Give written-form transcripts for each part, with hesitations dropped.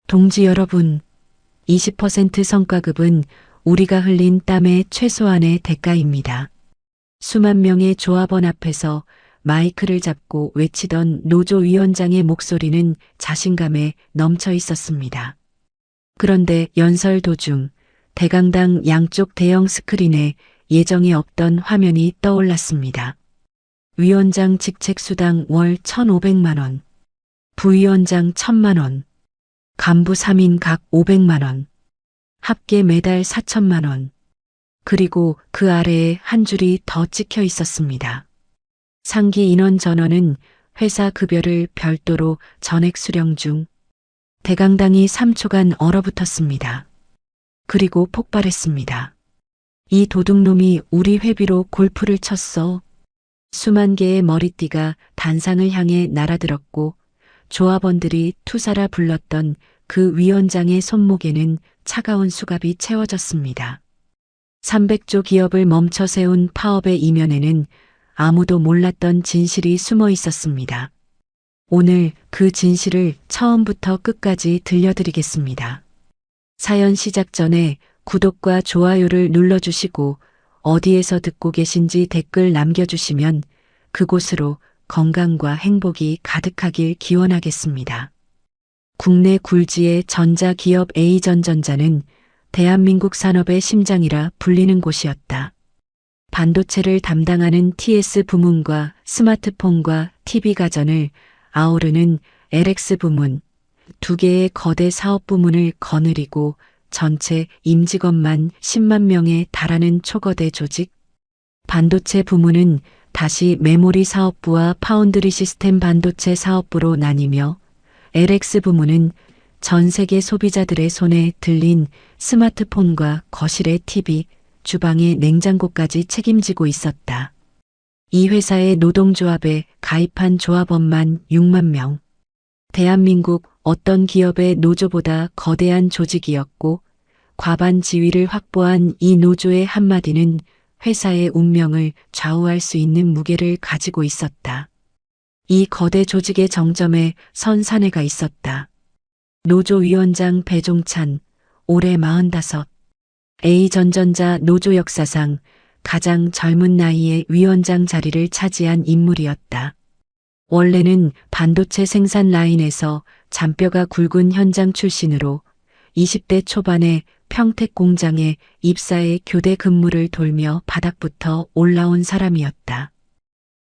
동지 여러분, 20% 성과급은 우리가 흘린 땀의 최소한의 대가입니다. 수만 명의 조합원 앞에서 마이크를 잡고 외치던 노조 위원장의 목소리는 자신감에 넘쳐 있었습니다. 그런데 연설 도중 대강당 양쪽 대형 스크린에 예정에 없던 화면이 떠올랐습니다. 위원장 직책 수당 월 1,500만 원, 부위원장 1,000만 원, 간부 3인 각 500만 원, 합계 매달 4천만 원, 그리고 그 아래에 한 줄이 더 찍혀 있었습니다. 상기 인원 전원은 회사 급여를 별도로 전액 수령 중. 대강당이 3초간 얼어붙었습니다. 그리고 폭발했습니다. 이 도둑놈이 우리 회비로 골프를 쳤어. 수만 개의 머리띠가 단상을 향해 날아들었고 조합원들이 투사라 불렀던 그 위원장의 손목에는 차가운 수갑이 채워졌습니다. 300조 기업을 멈춰 세운 파업의 이면에는 아무도 몰랐던 진실이 숨어 있었습니다. 오늘 그 진실을 처음부터 끝까지 들려드리겠습니다. 사연 시작 전에 구독과 좋아요를 눌러주시고 어디에서 듣고 계신지 댓글 남겨주시면 그곳으로 건강과 행복이 가득하길 기원하겠습니다. 국내 굴지의 전자기업 A전전자는 대한민국 산업의 심장이라 불리는 곳이었다. 반도체를 담당하는 TS 부문과 스마트폰과 TV 가전을 아우르는 LX 부문, 두 개의 거대 사업 부문을 거느리고 전체 임직원만 10만 명에 달하는 초거대 조직. 반도체 부문은 다시 메모리 사업부와 파운드리 시스템 반도체 사업부로 나뉘며 LX 부문은 전 세계 소비자들의 손에 들린 스마트폰과 거실의 TV, 주방의 냉장고까지 책임지고 있었다. 이 회사의 노동조합에 가입한 조합원만 6만 명. 대한민국 어떤 기업의 노조보다 거대한 조직이었고 과반 지위를 확보한 이 노조의 한마디는 회사의 운명을 좌우할 수 있는 무게를 가지고 있었다. 이 거대 조직의 정점에 선 사내가 있었다. 노조위원장 배종찬, 올해 45. A전전자 노조 역사상 가장 젊은 나이에 위원장 자리를 차지한 인물이었다. 원래는 반도체 생산 라인에서 잔뼈가 굵은 현장 출신으로 20대 초반에 평택 공장에 입사해 교대 근무를 돌며 바닥부터 올라온 사람이었다.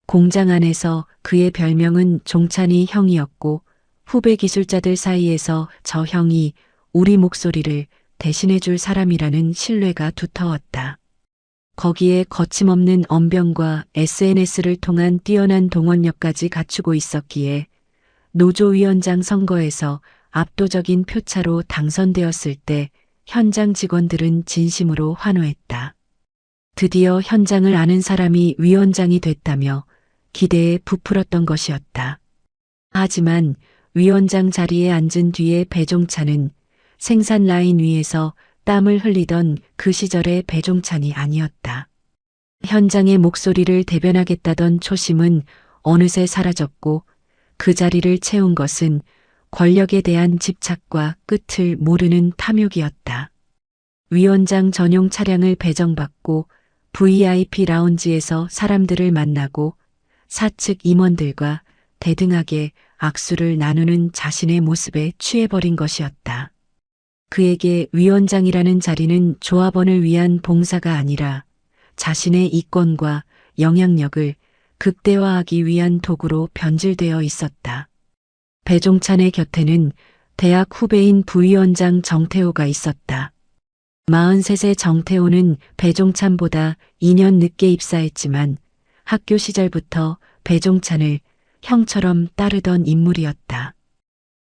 공장 안에서 그의 별명은 종찬이 형이었고 후배 기술자들 사이에서 저 형이 우리 목소리를 대신해 줄 사람이라는 신뢰가 두터웠다. 거기에 거침없는 언변과 SNS를 통한 뛰어난 동원력까지 갖추고 있었기에 노조위원장 선거에서 압도적인 표차로 당선되었을 때 현장 직원들은 진심으로 환호했다. 드디어 현장을 아는 사람이 위원장이 됐다며 기대에 부풀었던 것이었다. 하지만 위원장 자리에 앉은 뒤에 배종찬은 생산 라인 위에서 땀을 흘리던 그 시절의 배종찬이 아니었다. 현장의 목소리를 대변하겠다던 초심은 어느새 사라졌고 그 자리를 채운 것은 권력에 대한 집착과 끝을 모르는 탐욕이었다. 위원장 전용 차량을 배정받고 VIP 라운지에서 사람들을 만나고 사측 임원들과 대등하게 악수를 나누는 자신의 모습에 취해버린 것이었다. 그에게 위원장이라는 자리는 조합원을 위한 봉사가 아니라 자신의 이권과 영향력을 극대화하기 위한 도구로 변질되어 있었다. 배종찬의 곁에는 대학 후배인 부위원장 정태호가 있었다. 43세 정태호는 배종찬보다 2년 늦게 입사했지만 학교 시절부터 배종찬을 형처럼 따르던 인물이었다.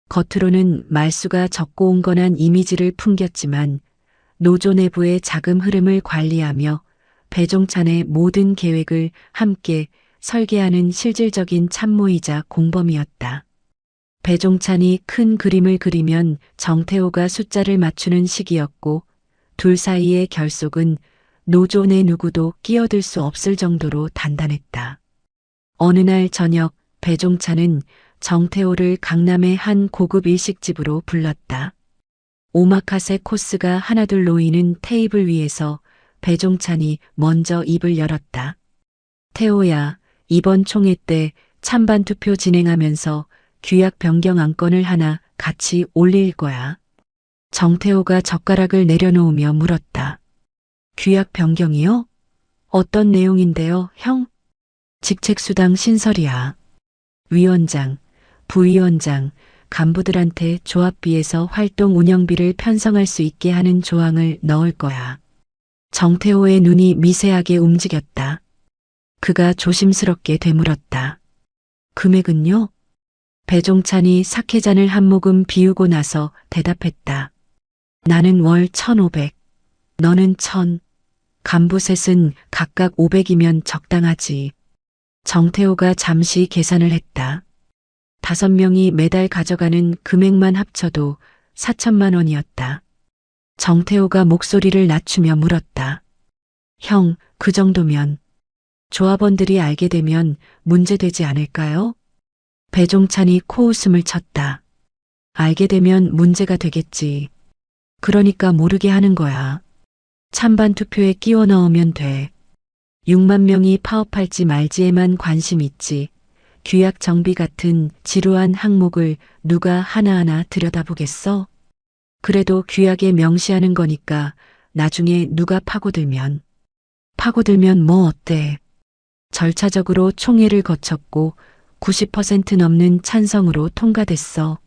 겉으로는 말수가 적고 온건한 이미지를 풍겼지만 노조 내부의 자금 흐름을 관리하며 배종찬의 모든 계획을 함께 설계하는 실질적인 참모이자 공범이었다. 배종찬이 큰 그림을 그리면 정태호가 숫자를 맞추는 시기였고 둘 사이의 결속은 노조 내 누구도 끼어들 수 없을 정도로 단단했다. 어느 날 저녁 배종찬은 정태호를 강남의 한 고급 일식집으로 불렀다. 오마카세 코스가 하나둘 놓이는 테이블 위에서 배종찬이 먼저 입을 열었다. 태호야, 이번 총회 때 찬반 투표 진행하면서 규약 변경 안건을 하나 같이 올릴 거야. 정태호가 젓가락을 내려놓으며 물었다. 규약 변경이요? 어떤 내용인데요, 형? 직책수당 신설이야. 위원장, 부위원장, 간부들한테 조합비에서 활동 운영비를 편성할 수 있게 하는 조항을 넣을 거야. 정태호의 눈이 미세하게 움직였다. 그가 조심스럽게 되물었다. 금액은요? 배종찬이 사케잔을 한 모금 비우고 나서 대답했다. 나는 월 1,500, 너는 1,000. 간부 셋은 각각 500이면 적당하지. 정태호가 잠시 계산을 했다. 5명이 매달 가져가는 금액만 합쳐도 4천만 원이었다. 정태호가 목소리를 낮추며 물었다. 형, 그 정도면 조합원들이 알게 되면 문제되지 않을까요? 배종찬이 코웃음을 쳤다. 알게 되면 문제가 되겠지. 그러니까 모르게 하는 거야. 찬반 투표에 끼워 넣으면 돼. 6만 명이 파업할지 말지에만 관심 있지. 규약 정비 같은 지루한 항목을 누가 하나하나 들여다보겠어? 그래도 규약에 명시하는 거니까 나중에 누가 파고들면 뭐 어때? 절차적으로 총회를 거쳤고 90% 넘는 찬성으로 통과됐어.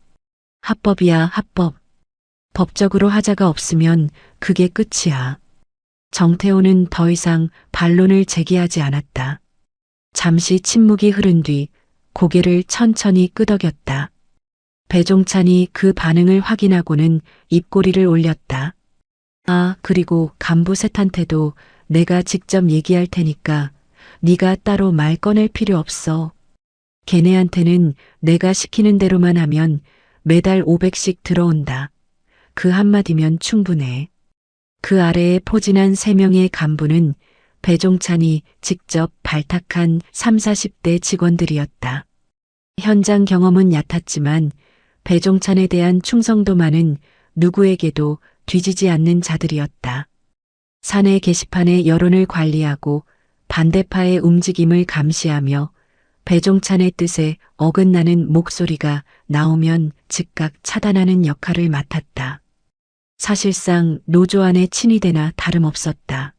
합법이야, 합법. 법적으로 하자가 없으면 그게 끝이야. 정태호는 더 이상 반론을 제기하지 않았다. 잠시 침묵이 흐른 뒤 고개를 천천히 끄덕였다. 배종찬이 그 반응을 확인하고는 입꼬리를 올렸다. 아, 그리고 간부 셋한테도 내가 직접 얘기할 테니까 네가 따로 말 꺼낼 필요 없어. 걔네한테는 내가 시키는 대로만 하면 매달 500씩 들어온다. 그 한마디면 충분해. 그 아래에 포진한 3명의 간부는 배종찬이 직접 발탁한 3, 40대 직원들이었다. 현장 경험은 얕았지만 배종찬에 대한 충성도만은 누구에게도 뒤지지 않는 자들이었다. 사내 게시판의 여론을 관리하고 반대파의 움직임을 감시하며 배종찬의 뜻에 어긋나는 목소리가 나오면 즉각 차단하는 역할을 맡았다. 사실상 노조 안의 친위대나 다름없었다.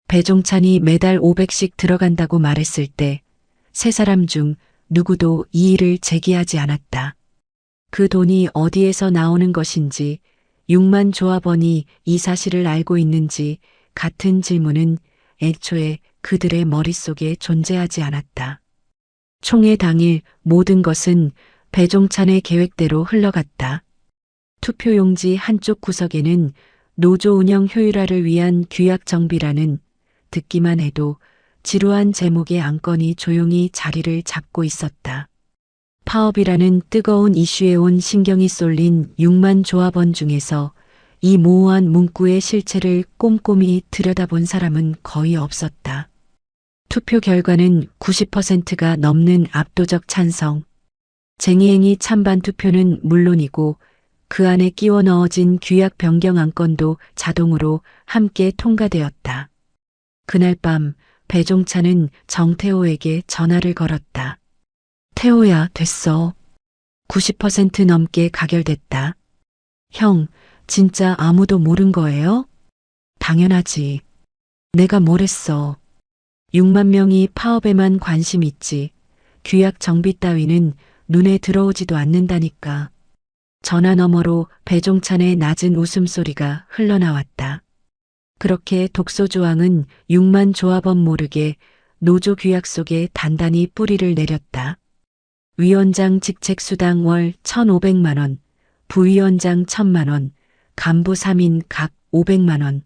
배종찬이 매달 500씩 들어간다고 말했을 때 세 사람 중 누구도 이의를 제기하지 않았다. 그 돈이 어디에서 나오는 것인지, 6만 조합원이 이 사실을 알고 있는지 같은 질문은 애초에 그들의 머릿속에 존재하지 않았다. 총회 당일 모든 것은 배종찬의 계획대로 흘러갔다. 투표용지 한쪽 구석에는 노조 운영 효율화를 위한 규약 정비라는 듣기만 해도 지루한 제목의 안건이 조용히 자리를 잡고 있었다. 파업이라는 뜨거운 이슈에 온 신경이 쏠린 6만 조합원 중에서 이 모호한 문구의 실체를 꼼꼼히 들여다본 사람은 거의 없었다. 투표 결과는 90%가 넘는 압도적 찬성. 쟁의행위 찬반 투표는 물론이고 그 안에 끼워 넣어진 규약 변경 안건도 자동으로 함께 통과되었다. 그날 밤 배종찬은 정태호에게 전화를 걸었다. 태호야, 됐어. 90% 넘게 가결됐다. 형, 진짜 아무도 모른 거예요? 당연하지. 내가 뭘 했어. 6만 명이 파업에만 관심 있지. 규약 정비 따위는 눈에 들어오지도 않는다니까. 전화 너머로 배종찬의 낮은 웃음소리가 흘러나왔다. 그렇게 독소조항은 6만 조합원 모르게 노조 규약 속에 단단히 뿌리를 내렸다. 위원장 직책수당 월 1,500만 원, 부위원장 1,000만 원, 간부 3인 각 500만 원.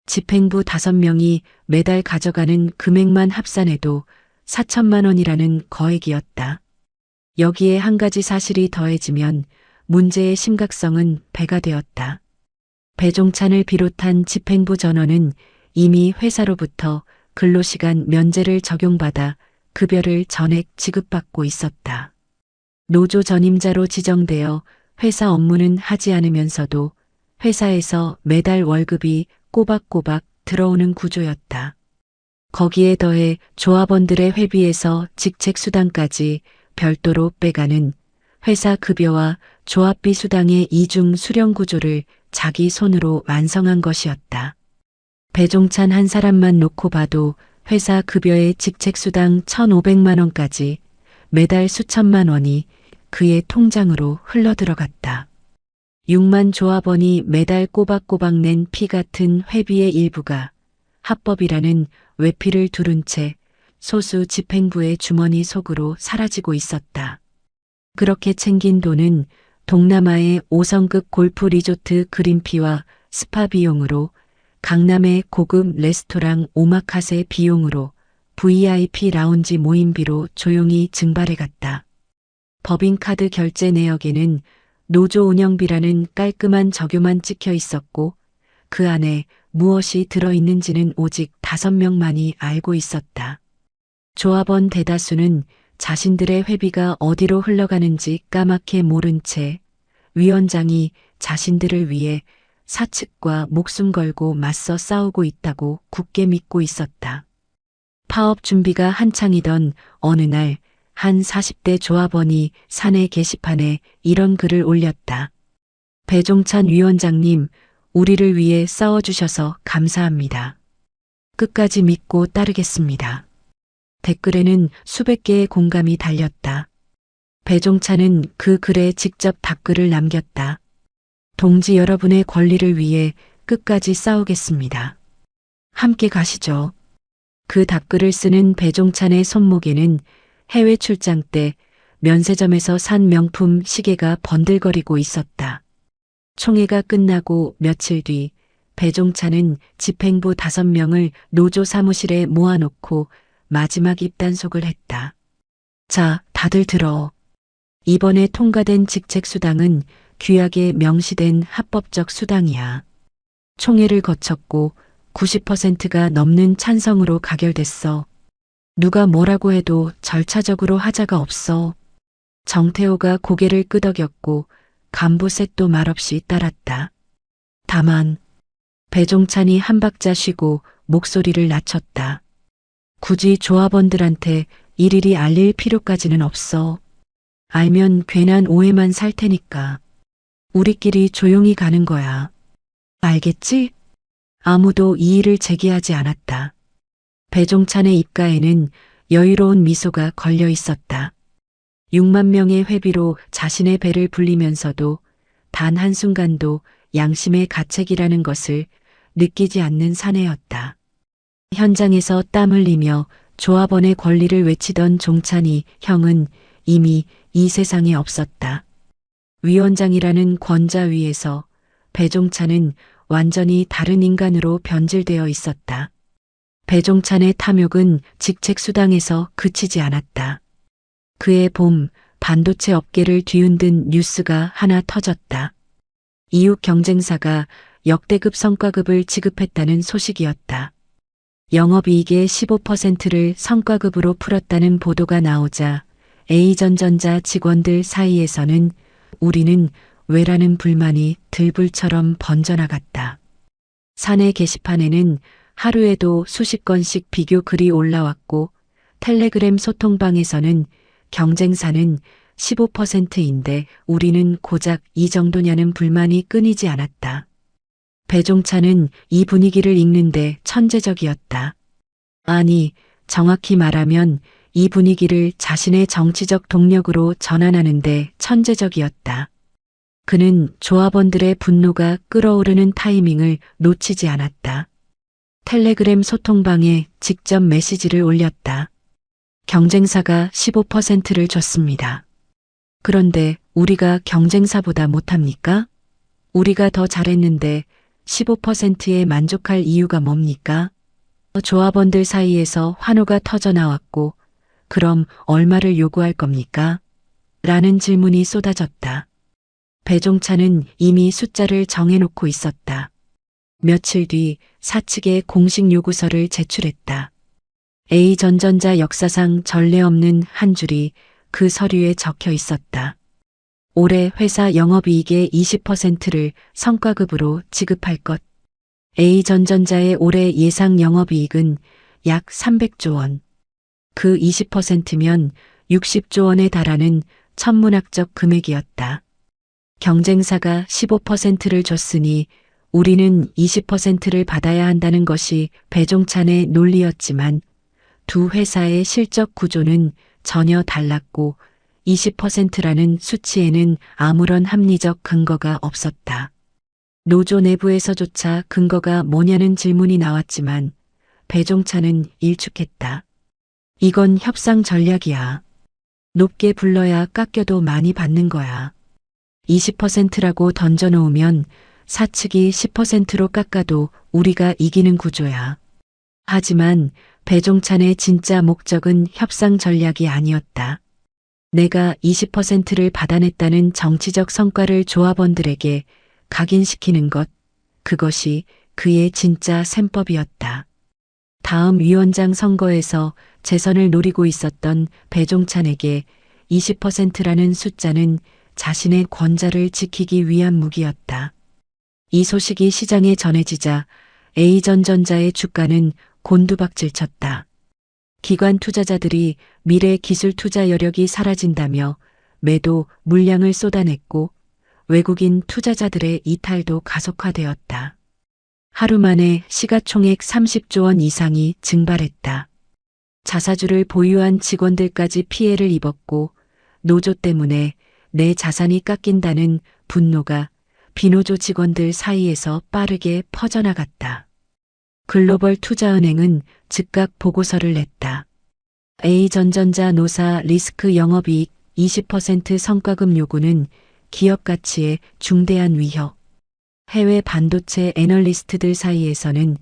집행부 5명이 매달 가져가는 금액만 합산해도 4천만 원이라는 거액이었다. 여기에 한 가지 사실이 더해지면 문제의 심각성은 배가 되었다. 배종찬을 비롯한 집행부 전원은 이미 회사로부터 근로시간 면제를 적용받아 급여를 전액 지급받고 있었다. 노조 전임자로 지정되어 회사 업무는 하지 않으면서도 회사에서 매달 월급이 꼬박꼬박 들어오는 구조였다. 거기에 더해 조합원들의 회비에서 직책 수당까지 별도로 빼가는 회사 급여와 조합비 수당의 이중 수령 구조를 자기 손으로 완성한 것이었다. 배종찬 한 사람만 놓고 봐도 회사 급여의 직책 수당 1,500만 원까지 매달 수천만 원이 그의 통장으로 흘러들어갔다. 6만 조합원이 매달 꼬박꼬박 낸 피 같은 회비의 일부가 합법이라는 외피를 두른 채 소수 집행부의 주머니 속으로 사라지고 있었다. 그렇게 챙긴 돈은 동남아의 5성급 골프 리조트 그린피와 스파 비용으로, 강남의 고급 레스토랑 오마카세 비용으로, VIP 라운지 모임비로 조용히 증발해갔다. 법인카드 결제 내역에는 노조 운영비라는 깔끔한 적요만 찍혀 있었고 그 안에 무엇이 들어있는지는 오직 5명만이 알고 있었다. 조합원 대다수는 자신들의 회비가 어디로 흘러가는지 까맣게 모른 채 위원장이 자신들을 위해 사측과 목숨 걸고 맞서 싸우고 있다고 굳게 믿고 있었다. 파업 준비가 한창이던 어느 날 한 40대 조합원이 사내 게시판에 이런 글을 올렸다. 배종찬 위원장님, 우리를 위해 싸워주셔서 감사합니다. 끝까지 믿고 따르겠습니다. 댓글에는 수백 개의 공감이 달렸다. 배종찬은 그 글에 직접 답글을 남겼다. 동지 여러분의 권리를 위해 끝까지 싸우겠습니다. 함께 가시죠. 그 답글을 쓰는 배종찬의 손목에는 해외 출장 때 면세점에서 산 명품 시계가 번들거리고 있었다. 총회가 끝나고 며칠 뒤 배종찬은 집행부 5명을 노조 사무실에 모아놓고 마지막 입단속을 했다. 자, 다들 들어. 이번에 통과된 직책수당은 규약에 명시된 합법적 수당이야. 총회를 거쳤고 90%가 넘는 찬성으로 가결됐어. 누가 뭐라고 해도 절차적으로 하자가 없어. 정태호가 고개를 끄덕였고 간부 셋도 말없이 따랐다. 다만 배종찬이 한 박자 쉬고 목소리를 낮췄다. 굳이 조합원들한테 일일이 알릴 필요까지는 없어. 알면 괜한 오해만 살 테니까. 우리끼리 조용히 가는 거야. 알겠지? 아무도 이의를 제기하지 않았다. 배종찬의 입가에는 여유로운 미소가 걸려 있었다. 6만 명의 회비로 자신의 배를 불리면서도 단 한순간도 양심의 가책이라는 것을 느끼지 않는 사내였다. 현장에서 땀 흘리며 조합원의 권리를 외치던 종찬이 형은 이미 이 세상에 없었다. 위원장이라는 권좌 위에서 배종찬은 완전히 다른 인간으로 변질되어 있었다. 배종찬의 탐욕은 직책수당에서 그치지 않았다. 그의 봄, 반도체 업계를 뒤흔든 뉴스가 하나 터졌다. 이웃 경쟁사가 역대급 성과급을 지급했다는 소식이었다. 영업이익의 15%를 성과급으로 풀었다는 보도가 나오자 A전전자 직원들 사이에서는 우리는 왜라는 불만이 들불처럼 번져나갔다. 사내 게시판에는 하루에도 수십 건씩 비교 글이 올라왔고 텔레그램 소통방에서는 경쟁사는 15%인데 우리는 고작 이 정도냐는 불만이 끊이지 않았다. 배종찬은 이 분위기를 읽는데 천재적이었다. 아니, 정확히 말하면 이 분위기를 자신의 정치적 동력으로 전환하는데 천재적이었다. 그는 조합원들의 분노가 끓어오르는 타이밍을 놓치지 않았다. 텔레그램 소통방에 직접 메시지를 올렸다. 경쟁사가 15%를 줬습니다. 그런데 우리가 경쟁사보다 못합니까? 우리가 더 잘했는데 15%에 만족할 이유가 뭡니까? 조합원들 사이에서 환호가 터져나왔고 그럼 얼마를 요구할 겁니까? 라는 질문이 쏟아졌다. 배종찬은 이미 숫자를 정해놓고 있었다. 며칠 뒤 사측에 공식 요구서를 제출했다. A전전자 역사상 전례 없는 한 줄이 그 서류에 적혀 있었다. 올해 회사 영업이익의 20%를 성과급으로 지급할 것. A전전자의 올해 예상 영업이익은 약 300조 원. 그 20%면 60조 원에 달하는 천문학적 금액이었다. 경쟁사가 15%를 줬으니 우리는 20%를 받아야 한다는 것이 배종찬의 논리였지만 두 회사의 실적 구조는 전혀 달랐고 20%라는 수치에는 아무런 합리적 근거가 없었다. 노조 내부에서조차 근거가 뭐냐는 질문이 나왔지만 배종찬은 일축했다. 이건 협상 전략이야. 높게 불러야 깎여도 많이 받는 거야. 20%라고 던져놓으면 사측이 10%로 깎아도 우리가 이기는 구조야. 하지만 배종찬의 진짜 목적은 협상 전략이 아니었다. 내가 20%를 받아냈다는 정치적 성과를 조합원들에게 각인시키는 것, 그것이 그의 진짜 셈법이었다. 다음 위원장 선거에서 재선을 노리고 있었던 배종찬에게 20%라는 숫자는 자신의 권좌를 지키기 위한 무기였다. 이 소식이 시장에 전해지자 A전전자의 주가는 곤두박질 쳤다. 기관 투자자들이 미래 기술 투자 여력이 사라진다며 매도 물량을 쏟아냈고 외국인 투자자들의 이탈도 가속화되었다. 하루 만에 시가총액 30조 원 이상이 증발했다. 자사주를 보유한 직원들까지 피해를 입었고 노조 때문에 내 자산이 깎인다는 분노가 비노조 직원들 사이에서 빠르게 퍼져나갔다. 글로벌 투자은행은 즉각 보고서를 냈다. A전전자 노사 리스크 영업이익 20% 성과급 요구는 기업 가치에 중대한 위협. 해외 반도체 애널리스트들 사이에서는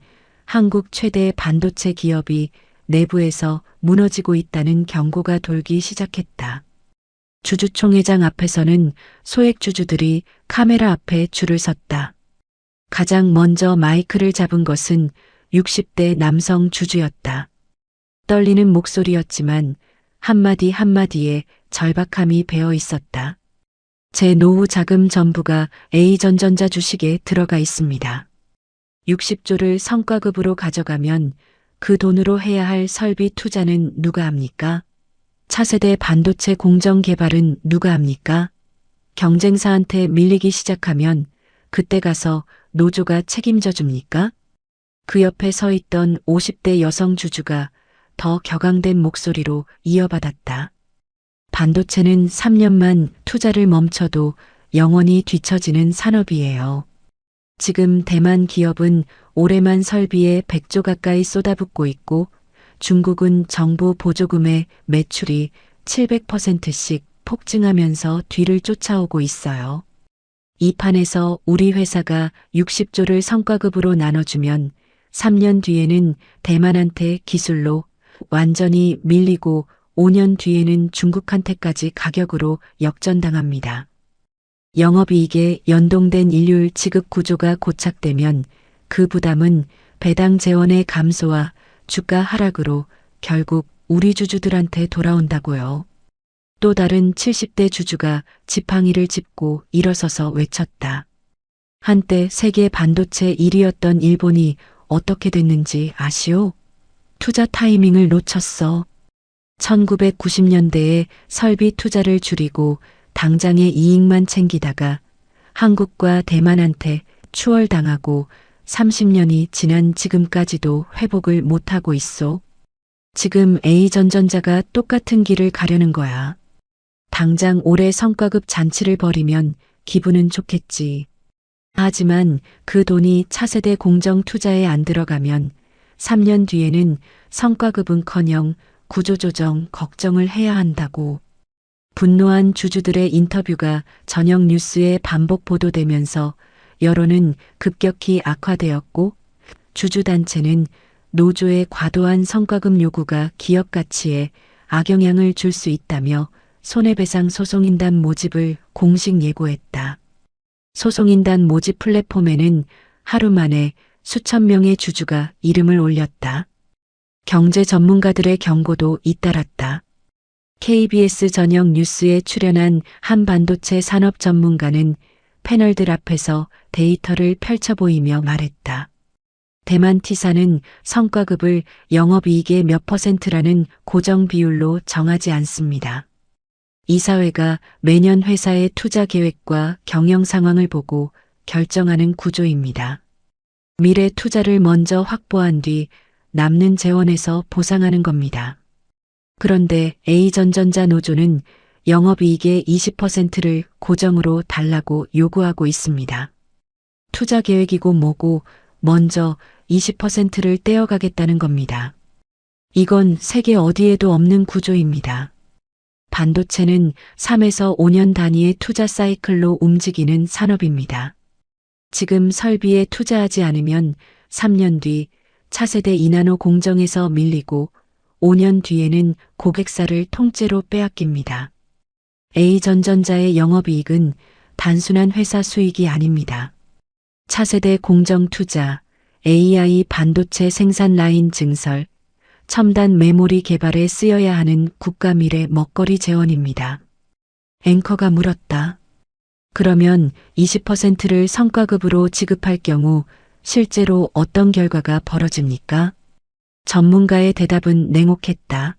한국 최대 반도체 기업이 내부에서 무너지고 있다는 경고가 돌기 시작했다. 주주총회장 앞에서는 소액주주들이 카메라 앞에 줄을 섰다. 가장 먼저 마이크를 잡은 것은 60대 남성 주주였다. 떨리는 목소리였지만 한마디 한마디에 절박함이 배어 있었다. 제 노후 자금 전부가 A전전자 주식에 들어가 있습니다. 60조를 성과급으로 가져가면 그 돈으로 해야 할 설비 투자는 누가 합니까? 차세대 반도체 공정 개발은 누가 합니까? 경쟁사한테 밀리기 시작하면 그때 가서 노조가 책임져 줍니까? 그 옆에 서 있던 50대 여성 주주가 더 격앙된 목소리로 이어받았다. 반도체는 3년만 투자를 멈춰도 영원히 뒤처지는 산업이에요. 지금 대만 기업은 올해만 설비에 100조 가까이 쏟아붓고 있고 중국은 정부 보조금의 매출이 700%씩 폭증하면서 뒤를 쫓아오고 있어요. 이 판에서 우리 회사가 60조를 성과급으로 나눠주면 3년 뒤에는 대만한테 기술로 완전히 밀리고 5년 뒤에는 중국한테까지 가격으로 역전당합니다. 영업이익에 연동된 일률 지급 구조가 고착되면 그 부담은 배당 재원의 감소와 주가 하락으로 결국 우리 주주들한테 돌아온다고요. 또 다른 70대 주주가 지팡이를 짚고 일어서서 외쳤다. 한때 세계 반도체 1위였던 일본이 어떻게 됐는지 아시오? 투자 타이밍을 놓쳤어. 1990년대에 설비 투자를 줄이고 당장의 이익만 챙기다가 한국과 대만한테 추월당하고 30년이 지난 지금까지도 회복을 못하고 있어. 지금 A전전자가 똑같은 길을 가려는 거야. 당장 올해 성과급 잔치를 벌이면 기분은 좋겠지. 하지만 그 돈이 차세대 공정 투자에 안 들어가면 3년 뒤에는 성과급은커녕 구조조정 걱정을 해야 한다고. 분노한 주주들의 인터뷰가 저녁 뉴스에 반복 보도되면서 여론은 급격히 악화되었고 주주단체는 노조의 과도한 성과급 요구가 기업 가치에 악영향을 줄 수 있다며 손해배상 소송인단 모집을 공식 예고했다. 소송인단 모집 플랫폼에는 하루 만에 수천 명의 주주가 이름을 올렸다. 경제 전문가들의 경고도 잇따랐다. KBS 저녁 뉴스에 출연한 한 반도체 산업 전문가는 패널들 앞에서 데이터를 펼쳐 보이며 말했다. 대만 T사는 성과급을 영업이익의 몇 %라는 고정 비율로 정하지 않습니다. 이사회가 매년 회사의 투자 계획과 경영 상황을 보고 결정하는 구조입니다. 미래 투자를 먼저 확보한 뒤 남는 재원에서 보상하는 겁니다. 그런데 A전전자 노조는 영업이익의 20%를 고정으로 달라고 요구하고 있습니다. 투자 계획이고 뭐고 먼저 20%를 떼어가겠다는 겁니다. 이건 세계 어디에도 없는 구조입니다. 반도체는 3에서 5년 단위의 투자 사이클로 움직이는 산업입니다. 지금 설비에 투자하지 않으면 3년 뒤 차세대 이나노 공정에서 밀리고 5년 뒤에는 고객사를 통째로 빼앗깁니다. A전전자의 영업이익은 단순한 회사 수익이 아닙니다. 차세대 공정 투자, AI 반도체 생산 라인 증설, 첨단 메모리 개발에 쓰여야 하는 국가 미래 먹거리 재원입니다. 앵커가 물었다. 그러면 20%를 성과급으로 지급할 경우 실제로 어떤 결과가 벌어집니까? 전문가의 대답은 냉혹했다.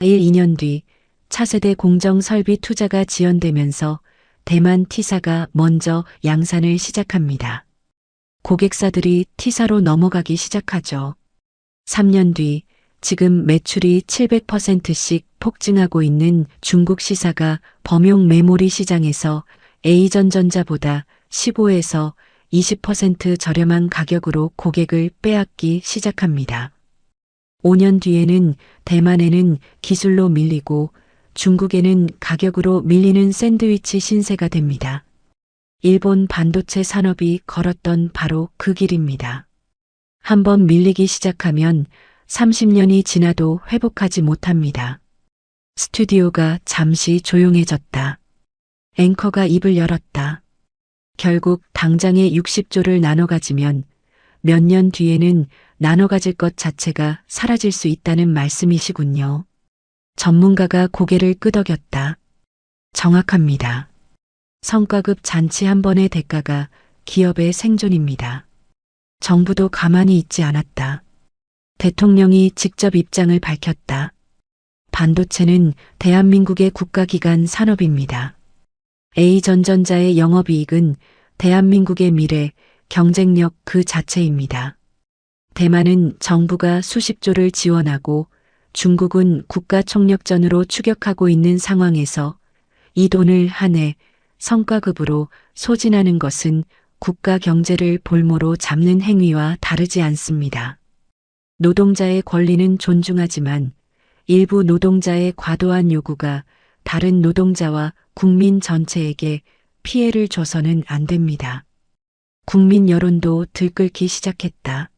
2년 뒤 차세대 공정 설비 투자가 지연되면서 대만 T사가 먼저 양산을 시작합니다. 고객사들이 T사로 넘어가기 시작하죠. 3년 뒤 지금 매출이 700%씩 폭증하고 있는 중국 시사가 범용 메모리 시장에서 A전전자보다 15에서 20% 저렴한 가격으로 고객을 빼앗기 시작합니다. 5년 뒤에는 대만에는 기술로 밀리고 중국에는 가격으로 밀리는 샌드위치 신세가 됩니다. 일본 반도체 산업이 걸었던 바로 그 길입니다. 한번 밀리기 시작하면 30년이 지나도 회복하지 못합니다. 스튜디오가 잠시 조용해졌다. 앵커가 입을 열었다. 결국 당장의 60조를 나눠 가지면 몇 년 뒤에는 나눠 가질 것 자체가 사라질 수 있다는 말씀이시군요. 전문가가 고개를 끄덕였다. 정확합니다. 성과급 잔치 한 번의 대가가 기업의 생존입니다. 정부도 가만히 있지 않았다. 대통령이 직접 입장을 밝혔다. 반도체는 대한민국의 국가기관 산업입니다. A전전자의 영업이익은 대한민국의 미래, 경쟁력 그 자체입니다. 대만은 정부가 수십조를 지원하고 중국은 국가총력전으로 추격하고 있는 상황에서 이 돈을 한 해 성과급으로 소진하는 것은 국가 경제를 볼모로 잡는 행위와 다르지 않습니다. 노동자의 권리는 존중하지만 일부 노동자의 과도한 요구가 다른 노동자와 국민 전체에게 피해를 줘서는 안 됩니다. 국민 여론도 들끓기 시작했다.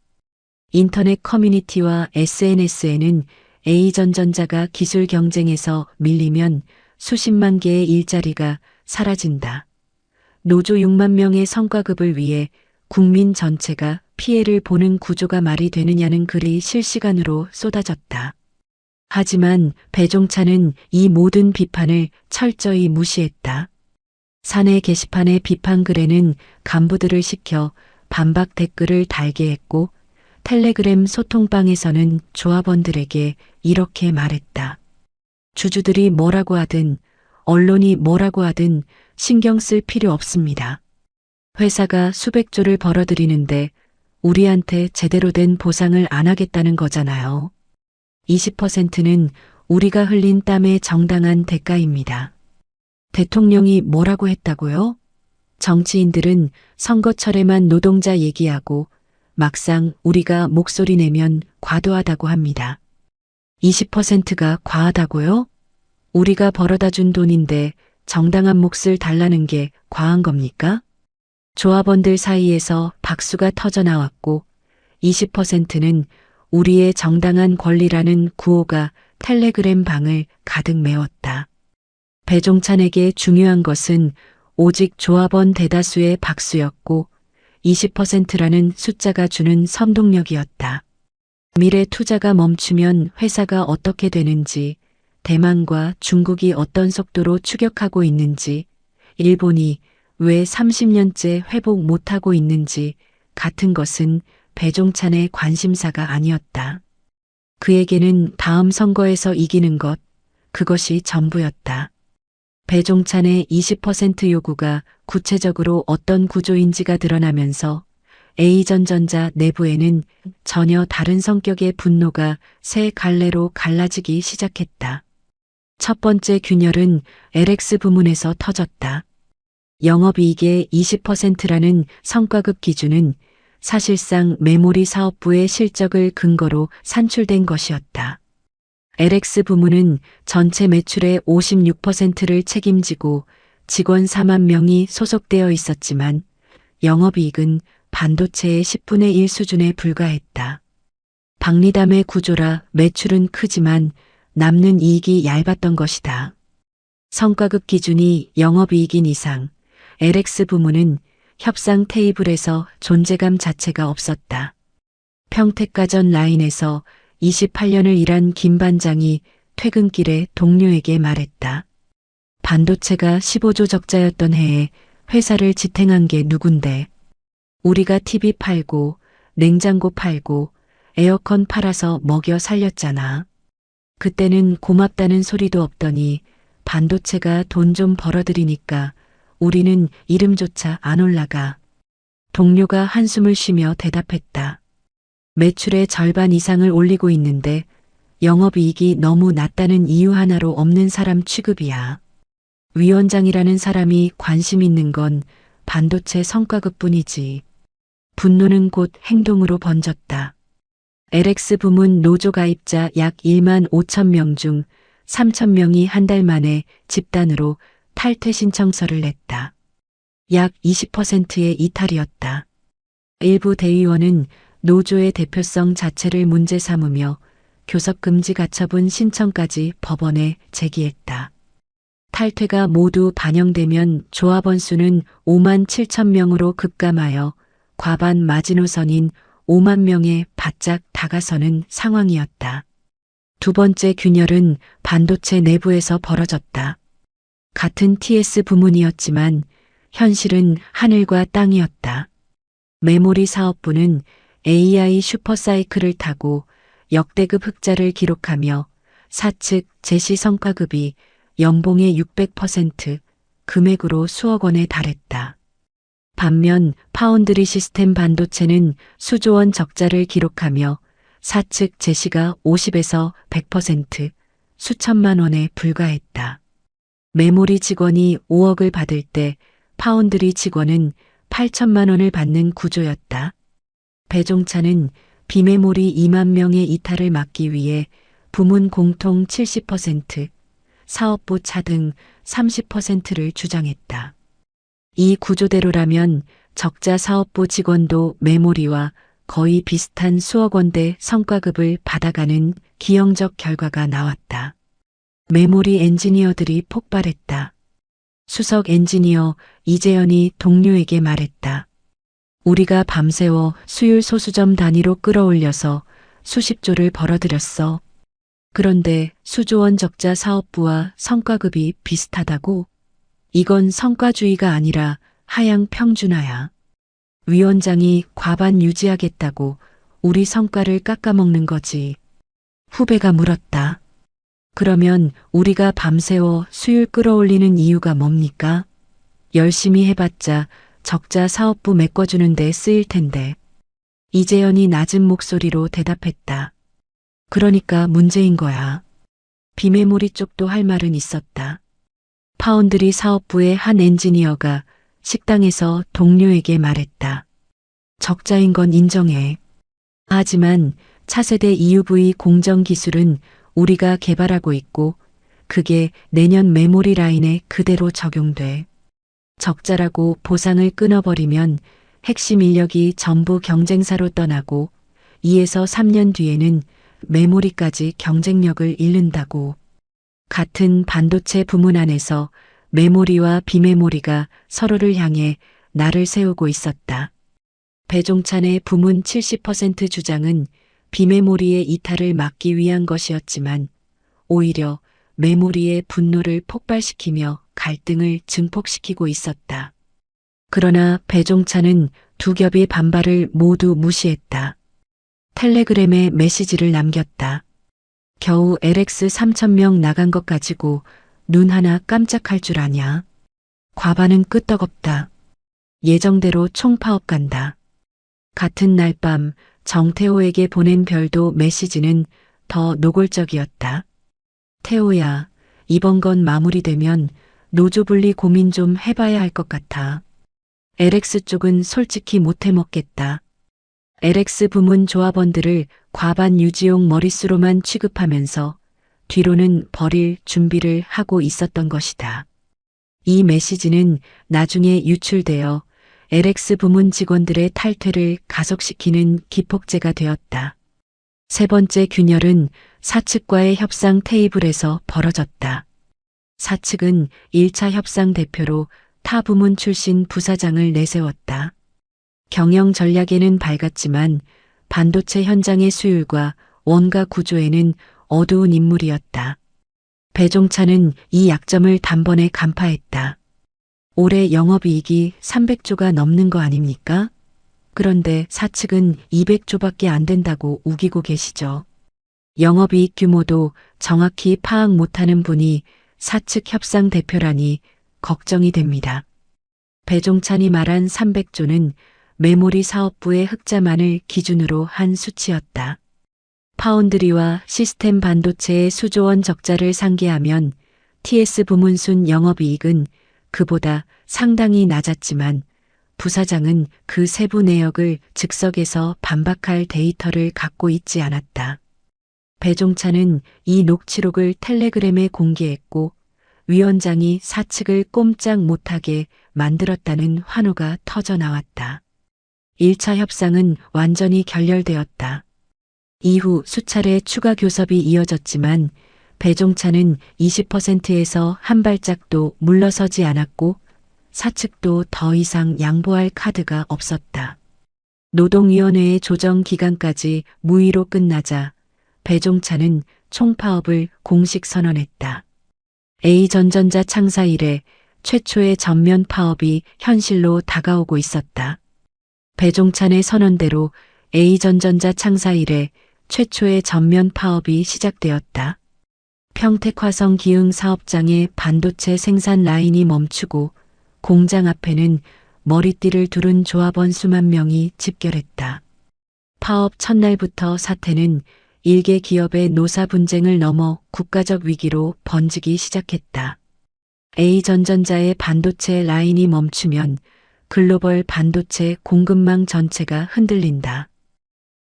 인터넷 커뮤니티와 SNS에는 A전전자가 기술 경쟁에서 밀리면 수십만 개의 일자리가 사라진다. 노조 6만 명의 성과급을 위해 국민 전체가 피해를 보는 구조가 말이 되느냐는 글이 실시간으로 쏟아졌다. 하지만 배종찬은 이 모든 비판을 철저히 무시했다. 사내 게시판의 비판글에는 간부들을 시켜 반박 댓글을 달게 했고 텔레그램 소통방에서는 조합원들에게 이렇게 말했다. 주주들이 뭐라고 하든 언론이 뭐라고 하든 신경 쓸 필요 없습니다. 회사가 수백조를 벌어들이는데 우리한테 제대로 된 보상을 안 하겠다는 거잖아요. 20%는 우리가 흘린 땀의 정당한 대가입니다. 대통령이 뭐라고 했다고요? 정치인들은 선거철에만 노동자 얘기하고 막상 우리가 목소리 내면 과도하다고 합니다. 20%가 과하다고요? 우리가 벌어다 준 돈인데 정당한 몫을 달라는 게 과한 겁니까? 조합원들 사이에서 박수가 터져 나왔고 20%는 우리의 정당한 권리라는 구호가 텔레그램 방을 가득 메웠다. 배종찬에게 중요한 것은 오직 조합원 대다수의 박수였고 20%라는 숫자가 주는 선동력이었다. 미래 투자가 멈추면 회사가 어떻게 되는지 대만과 중국이 어떤 속도로 추격하고 있는지, 일본이 왜 30년째 회복 못하고 있는지 같은 것은 배종찬의 관심사가 아니었다. 그에게는 다음 선거에서 이기는 것, 그것이 전부였다. 배종찬의 20% 요구가 구체적으로 어떤 구조인지가 드러나면서 A전전자 내부에는 전혀 다른 성격의 분노가 세 갈래로 갈라지기 시작했다. 첫 번째 균열은 LX 부문에서 터졌다. 영업이익의 20%라는 성과급 기준은 사실상 메모리 사업부의 실적을 근거로 산출된 것이었다. LX 부문은 전체 매출의 56%를 책임지고 직원 4만 명이 소속되어 있었지만 영업이익은 반도체의 10분의 1 수준에 불과했다. 박리담의 구조라 매출은 크지만 남는 이익이 얇았던 것이다. 성과급 기준이 영업이익인 이상 LX 부문은 협상 테이블에서 존재감 자체가 없었다. 평택가전 라인에서 28년을 일한 김 반장이 퇴근길에 동료에게 말했다. 반도체가 15조 적자였던 해에 회사를 지탱한 게 누군데. 우리가 TV 팔고 냉장고 팔고 에어컨 팔아서 먹여 살렸잖아. 그때는 고맙다는 소리도 없더니 반도체가 돈 좀 벌어들이니까 우리는 이름조차 안 올라가. 동료가 한숨을 쉬며 대답했다. 매출의 절반 이상을 올리고 있는데 영업이익이 너무 낮다는 이유 하나로 없는 사람 취급이야. 위원장이라는 사람이 관심 있는 건 반도체 성과급뿐이지. 분노는 곧 행동으로 번졌다. LX 부문 노조 가입자 약 1만 5천 명 중 3천 명이 한 달 만에 집단으로 탈퇴 신청서를 냈다. 약 20%의 이탈이었다. 일부 대의원은 노조의 대표성 자체를 문제 삼으며 교섭금지 가처분 신청까지 법원에 제기했다. 탈퇴가 모두 반영되면 조합원 수는 5만 7천 명으로 급감하여 과반 마지노선인 5만 명에 바짝 다가서는 상황이었다. 두 번째 균열은 반도체 내부에서 벌어졌다. 같은 TS 부문이었지만 현실은 하늘과 땅이었다. 메모리 사업부는 AI 슈퍼사이클을 타고 역대급 흑자를 기록하며 사측 제시 성과급이 연봉의 600% 금액으로 수억 원에 달했다. 반면 파운드리 시스템 반도체는 수조 원 적자를 기록하며 사측 제시가 50에서 100% 수천만 원에 불과했다. 메모리 직원이 5억을 받을 때 파운드리 직원은 8천만 원을 받는 구조였다. 배종찬은 비메모리 2만 명의 이탈을 막기 위해 부문 공통 70%, 사업부 차등 30%를 주장했다. 이 구조대로라면 적자 사업부 직원도 메모리와 거의 비슷한 수억 원대 성과급을 받아가는 기형적 결과가 나왔다. 메모리 엔지니어들이 폭발했다. 수석 엔지니어 이재현이 동료에게 말했다. 우리가 밤새워 수율 소수점 단위로 끌어올려서 수십조를 벌어들였어. 그런데 수조원 적자 사업부와 성과급이 비슷하다고? 이건 성과주의가 아니라 하향 평준화야. 위원장이 과반 유지하겠다고 우리 성과를 깎아먹는 거지. 후배가 물었다. 그러면 우리가 밤새워 수율 끌어올리는 이유가 뭡니까? 열심히 해봤자 적자 사업부 메꿔주는 데 쓰일 텐데. 이재현이 낮은 목소리로 대답했다. 그러니까 문제인 거야. 비메모리 쪽도 할 말은 있었다. 파운드리 사업부의 한 엔지니어가 식당에서 동료에게 말했다. 적자인 건 인정해. 하지만 차세대 EUV 공정 기술은 우리가 개발하고 있고 그게 내년 메모리 라인에 그대로 적용돼. 적자라고 보상을 끊어버리면 핵심 인력이 전부 경쟁사로 떠나고 2에서 3년 뒤에는 메모리까지 경쟁력을 잃는다고. 같은 반도체 부문 안에서 메모리와 비메모리가 서로를 향해 날을 세우고 있었다. 배종찬의 부문 70% 주장은 비메모리의 이탈을 막기 위한 것이었지만 오히려 메모리의 분노를 폭발시키며 갈등을 증폭시키고 있었다. 그러나 배종찬은 두 겹의 반발을 모두 무시했다. 텔레그램에 메시지를 남겼다. 겨우 LX 3,000명 나간 것 가지고 눈 하나 깜짝할 줄 아냐. 과반은 끄떡없다. 예정대로 총파업 간다. 같은 날 밤 정태호에게 보낸 별도 메시지는 더 노골적이었다. 태호야, 이번 건 마무리되면 노조 분리 고민 좀 해봐야 할 것 같아. LX 쪽은 솔직히 못 해먹겠다. LX 부문 조합원들을 과반 유지용 머릿수로만 취급하면서 뒤로는 버릴 준비를 하고 있었던 것이다. 이 메시지는 나중에 유출되어 LX 부문 직원들의 탈퇴를 가속시키는 기폭제가 되었다. 세 번째 균열은 사측과의 협상 테이블에서 벌어졌다. 사측은 1차 협상 대표로 타 부문 출신 부사장을 내세웠다. 경영 전략에는 밝았지만 반도체 현장의 수율과 원가 구조에는 어두운 인물이었다. 배종찬은 이 약점을 단번에 간파했다. 올해 영업이익이 300조가 넘는 거 아닙니까? 그런데 사측은 200조밖에 안 된다고 우기고 계시죠. 영업이익 규모도 정확히 파악 못하는 분이 사측 협상 대표라니 걱정이 됩니다. 배종찬이 말한 300조는 메모리 사업부의 흑자만을 기준으로 한 수치였다. 파운드리와 시스템 반도체의 수조원 적자를 상기하면 TS 부문순 영업이익은 그보다 상당히 낮았지만 부사장은 그 세부 내역을 즉석에서 반박할 데이터를 갖고 있지 않았다. 배종찬은 이 녹취록을 텔레그램에 공개했고 위원장이 사측을 꼼짝 못하게 만들었다는 환호가 터져 나왔다. 1차 협상은 완전히 결렬되었다. 이후 수차례 추가 교섭이 이어졌지만 배종찬은 20%에서 한 발짝도 물러서지 않았고 사측도 더 이상 양보할 카드가 없었다. 노동위원회의 조정 기간까지 무의로 끝나자 배종찬은 총파업을 공식 선언했다. A전전자 창사 이래 최초의 전면 파업이 현실로 다가오고 있었다. 배종찬의 선언대로 A전전자 창사 이래 최초의 전면 파업이 시작되었다. 평택화성 기흥 사업장의 반도체 생산 라인이 멈추고 공장 앞에는 머리띠를 두른 조합원 수만 명이 집결했다. 파업 첫날부터 사태는 일개 기업의 노사 분쟁을 넘어 국가적 위기로 번지기 시작했다. A전전자의 반도체 라인이 멈추면 글로벌 반도체 공급망 전체가 흔들린다.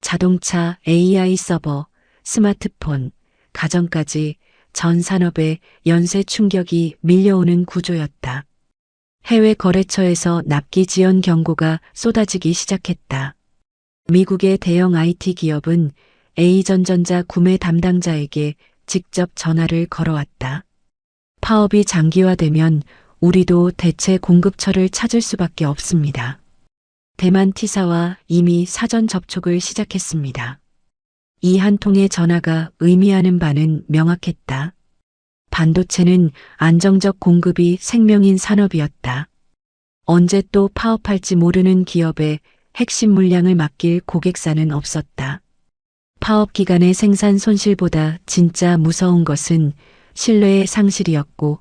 자동차, AI 서버, 스마트폰, 가전까지 전 산업에 연쇄 충격이 밀려오는 구조였다. 해외 거래처에서 납기 지연 경고가 쏟아지기 시작했다. 미국의 대형 IT 기업은 A전전자 구매 담당자에게 직접 전화를 걸어왔다. 파업이 장기화되면 우리도 대체 공급처를 찾을 수밖에 없습니다. 대만 T사와 이미 사전 접촉을 시작했습니다. 이 한 통의 전화가 의미하는 바는 명확했다. 반도체는 안정적 공급이 생명인 산업이었다. 언제 또 파업할지 모르는 기업에 핵심 물량을 맡길 고객사는 없었다. 파업 기간의 생산 손실보다 진짜 무서운 것은 신뢰의 상실이었고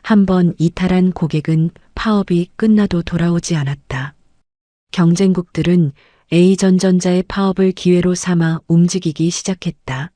한번 이탈한 고객은 파업이 끝나도 돌아오지 않았다. 경쟁국들은 A전전자의 파업을 기회로 삼아 움직이기 시작했다.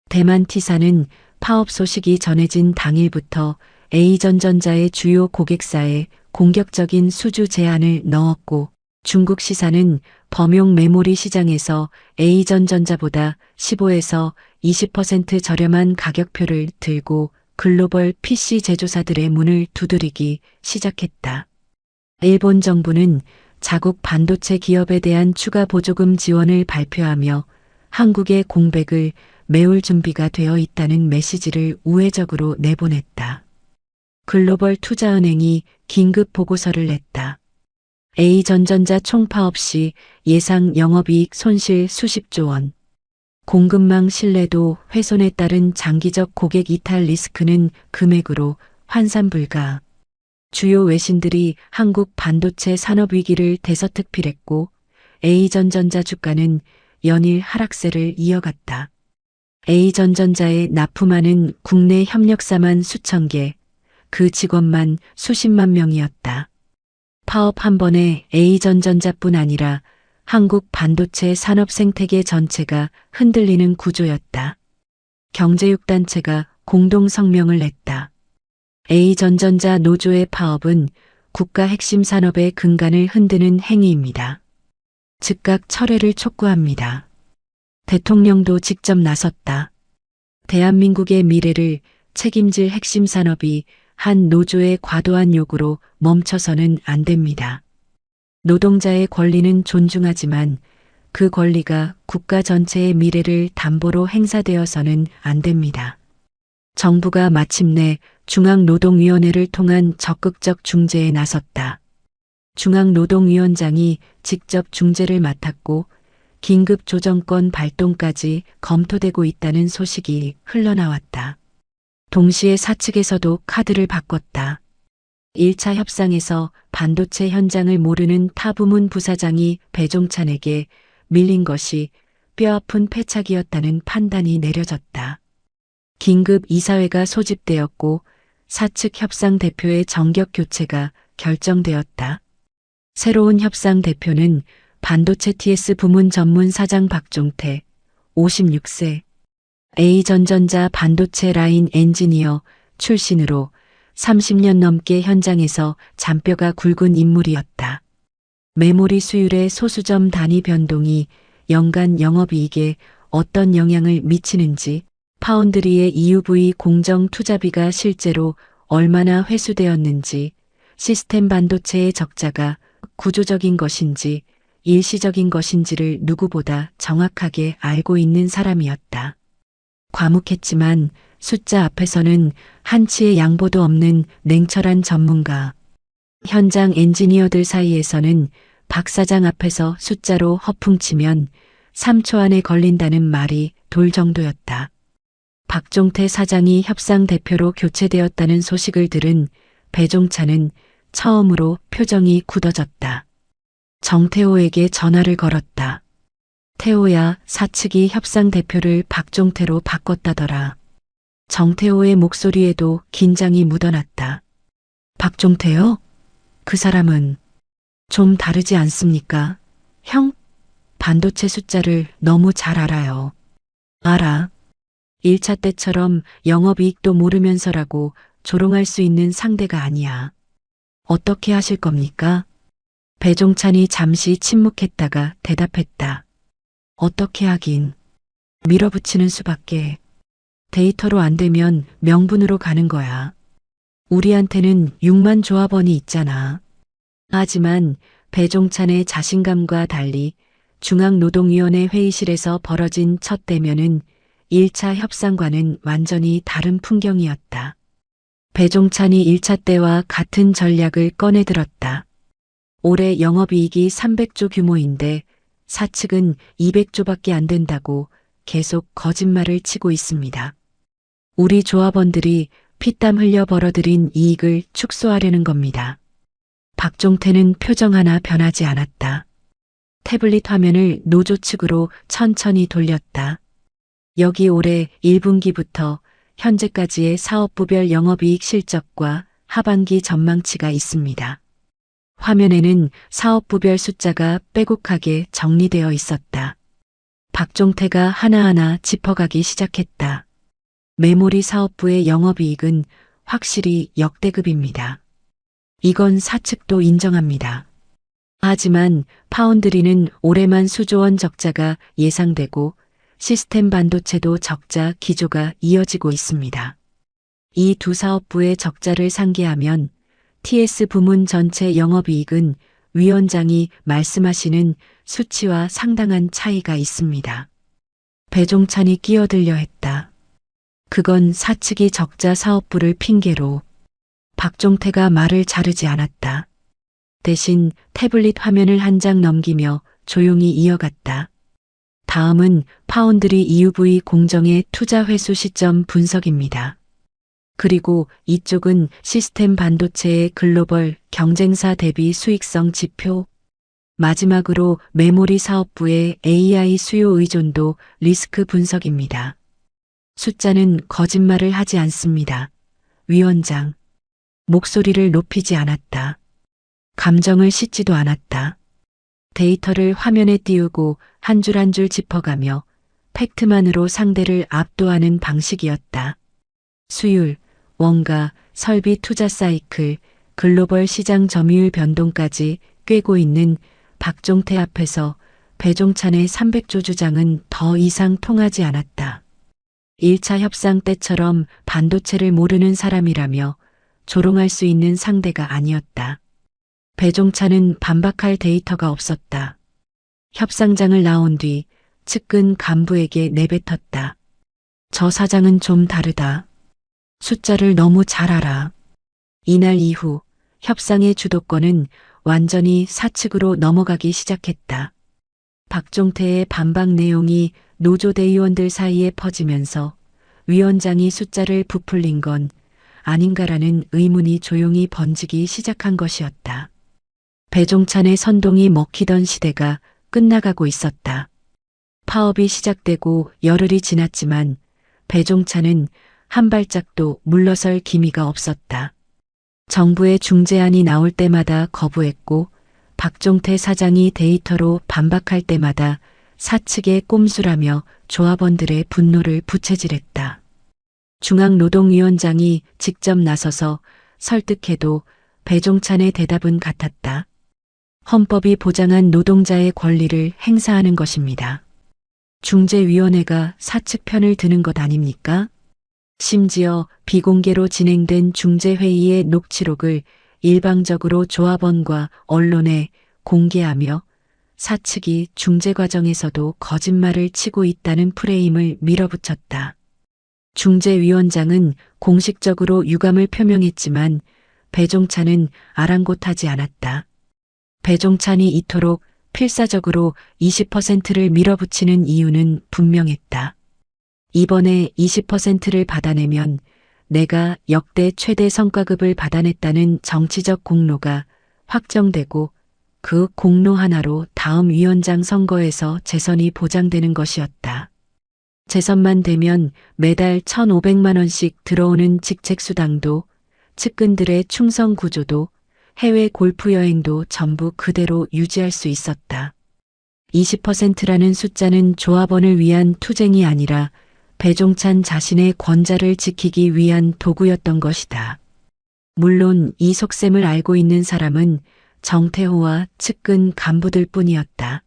대만 T사는 파업 소식이 전해진 당일부터 A전전자의 주요 고객사에 공격적인 수주 제한을 넣었고 중국 시사는 범용 메모리 시장에서 A전전자보다 15에서 20% 저렴한 가격표를 들고 글로벌 PC 제조사들의 문을 두드리기 시작했다. 일본 정부는 자국 반도체 기업에 대한 추가 보조금 지원을 발표하며 한국의 공백을 메울 준비가 되어 있다는 메시지를 우회적으로 내보냈다. 글로벌 투자은행이 긴급 보고서를 냈다. A전전자 총파업 시 예상 영업이익 손실 수십조 원. 공급망 신뢰도 훼손에 따른 장기적 고객 이탈 리스크는 금액으로 환산 불가. 주요 외신들이 한국 반도체 산업 위기를 대서특필했고 A전전자 주가는 연일 하락세를 이어갔다. A전전자에 납품하는 국내 협력사만 수천 개, 그 직원만 수십만 명이었다. 파업 한 번에 A전전자뿐 아니라 한국 반도체 산업 생태계 전체가 흔들리는 구조였다. 경제6단체가 공동 성명을 냈다. A전전자 노조의 파업은 국가 핵심 산업의 근간을 흔드는 행위입니다. 즉각 철회를 촉구합니다. 대통령도 직접 나섰다. 대한민국의 미래를 책임질 핵심 산업이 한 노조의 과도한 요구로 멈춰서는 안 됩니다. 노동자의 권리는 존중하지만 그 권리가 국가 전체의 미래를 담보로 행사되어서는 안 됩니다. 정부가 마침내 중앙노동위원회를 통한 적극적 중재에 나섰다. 중앙노동위원장이 직접 중재를 맡았고 긴급조정권 발동까지 검토되고 있다는 소식이 흘러나왔다. 동시에 사측에서도 카드를 바꿨다. 1차 협상에서 반도체 현장을 모르는 타 부문 부사장이 배종찬에게 밀린 것이 뼈아픈 패착이었다는 판단이 내려졌다. 긴급 이사회가 소집되었고 사측 협상 대표의 정격 교체가 결정되었다. 새로운 협상 대표는 반도체 TS 부문 전문 사장 박종태, 56세, A전전자 반도체 라인 엔지니어 출신으로 30년 넘게 현장에서 잔뼈가 굵은 인물이었다. 메모리 수율의 소수점 단위 변동이 연간 영업이익에 어떤 영향을 미치는지, 파운드리의 EUV 공정 투자비가 실제로 얼마나 회수되었는지, 시스템 반도체의 적자가 구조적인 것인지 일시적인 것인지를 누구보다 정확하게 알고 있는 사람이었다. 과묵했지만 숫자 앞에서는 한치의 양보도 없는 냉철한 전문가. 현장 엔지니어들 사이에서는 박 사장 앞에서 숫자로 허풍치면 3초 안에 걸린다는 말이 돌 정도였다. 박종태 사장이 협상 대표로 교체되었다는 소식을 들은 배종찬은 처음으로 표정이 굳어졌다. 정태호에게 전화를 걸었다. 태호야, 사측이 협상 대표를 박종태로 바꿨다더라. 정태호의 목소리에도 긴장이 묻어났다. 박종태요? 그 사람은 좀 다르지 않습니까? 형? 반도체 숫자를 너무 잘 알아요. 알아. 1차 때처럼 영업이익도 모르면서라고 조롱할 수 있는 상대가 아니야. 어떻게 하실 겁니까? 배종찬이 잠시 침묵했다가 대답했다. 어떻게 하긴. 밀어붙이는 수밖에. 데이터로 안 되면 명분으로 가는 거야. 우리한테는 6만 조합원이 있잖아. 하지만 배종찬의 자신감과 달리 중앙노동위원회 회의실에서 벌어진 첫 대면은 1차 협상과는 완전히 다른 풍경이었다. 배종찬이 1차 때와 같은 전략을 꺼내들었다. 올해 영업이익이 300조 규모인데 사측은 200조밖에 안 된다고 계속 거짓말을 치고 있습니다. 우리 조합원들이 피땀 흘려 벌어들인 이익을 축소하려는 겁니다. 박종태는 표정 하나 변하지 않았다. 태블릿 화면을 노조 측으로 천천히 돌렸다. 여기 올해 1분기부터 현재까지의 사업부별 영업이익 실적과 하반기 전망치가 있습니다. 화면에는 사업부별 숫자가 빼곡하게 정리되어 있었다. 박종태가 하나하나 짚어가기 시작했다. 메모리 사업부의 영업이익은 확실히 역대급입니다. 이건 사측도 인정합니다. 하지만 파운드리는 올해만 수조 원 적자가 예상되고 시스템 반도체도 적자 기조가 이어지고 있습니다. 이 두 사업부의 적자를 상기하면 TS 부문 전체 영업이익은 위원장이 말씀하시는 수치와 상당한 차이가 있습니다. 배종찬이 끼어들려 했다. 그건 사측이 적자 사업부를 핑계로. 박종태가 말을 자르지 않았다. 대신 태블릿 화면을 한 장 넘기며 조용히 이어갔다. 다음은 파운드리 EUV 공정의 투자 회수 시점 분석입니다. 그리고 이쪽은 시스템 반도체의 글로벌 경쟁사 대비 수익성 지표. 마지막으로 메모리 사업부의 AI 수요 의존도 리스크 분석입니다. 숫자는 거짓말을 하지 않습니다. 위원장. 목소리를 높이지 않았다. 감정을 씻지도 않았다. 데이터를 화면에 띄우고 한 줄 한 줄 짚어가며 팩트만으로 상대를 압도하는 방식이었다. 수율, 원가, 설비 투자 사이클, 글로벌 시장 점유율 변동까지 꿰고 있는 박종태 앞에서 배종찬의 300조 주장은 더 이상 통하지 않았다. 1차 협상 때처럼 반도체를 모르는 사람이라며 조롱할 수 있는 상대가 아니었다. 배종찬은 반박할 데이터가 없었다. 협상장을 나온 뒤 측근 간부에게 내뱉었다. 저 사장은 좀 다르다. 숫자를 너무 잘 알아. 이날 이후 협상의 주도권은 완전히 사측으로 넘어가기 시작했다. 박종태의 반박 내용이 노조 대의원들 사이에 퍼지면서 위원장이 숫자를 부풀린 건 아닌가라는 의문이 조용히 번지기 시작한 것이었다. 배종찬의 선동이 먹히던 시대가 끝나가고 있었다. 파업이 시작되고 열흘이 지났지만 배종찬은 한 발짝도 물러설 기미가 없었다. 정부의 중재안이 나올 때마다 거부했고 박종태 사장이 데이터로 반박할 때마다 사측에 꼼수라며 조합원들의 분노를 부채질했다. 중앙노동위원장이 직접 나서서 설득해도 배종찬의 대답은 같았다. 헌법이 보장한 노동자의 권리를 행사하는 것입니다. 중재위원회가 사측 편을 드는 것 아닙니까? 심지어 비공개로 진행된 중재회의의 녹취록을 일방적으로 조합원과 언론에 공개하며 사측이 중재 과정에서도 거짓말을 치고 있다는 프레임을 밀어붙였다. 중재위원장은 공식적으로 유감을 표명했지만 배종찬은 아랑곳하지 않았다. 배종찬이 이토록 필사적으로 20%를 밀어붙이는 이유는 분명했다. 이번에 20%를 받아내면 내가 역대 최대 성과급을 받아냈다는 정치적 공로가 확정되고 그 공로 하나로 다음 위원장 선거에서 재선이 보장되는 것이었다. 재선만 되면 매달 1,500만 원씩 들어오는 직책수당도 측근들의 충성 구조도 해외 골프 여행도 전부 그대로 유지할 수 있었다. 20%라는 숫자는 조합원을 위한 투쟁이 아니라 배종찬 자신의 권좌를 지키기 위한 도구였던 것이다. 물론 이 속셈을 알고 있는 사람은 정태호와 측근 간부들 뿐이었다.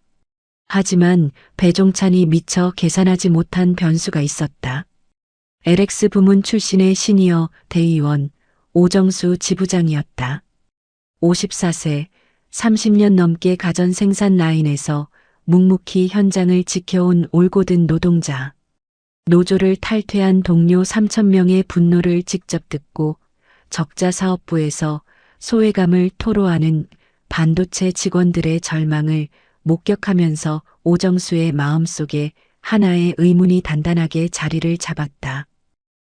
하지만 배종찬이 미처 계산하지 못한 변수가 있었다. LX 부문 출신의 시니어 대의원 오정수 지부장이었다. 54세, 30년 넘게 가전 생산 라인에서 묵묵히 현장을 지켜온 올곧은 노동자. 노조를 탈퇴한 동료 3,000명의 분노를 직접 듣고 적자 사업부에서 소외감을 토로하는 반도체 직원들의 절망을 목격하면서 오정수의 마음속에 하나의 의문이 단단하게 자리를 잡았다.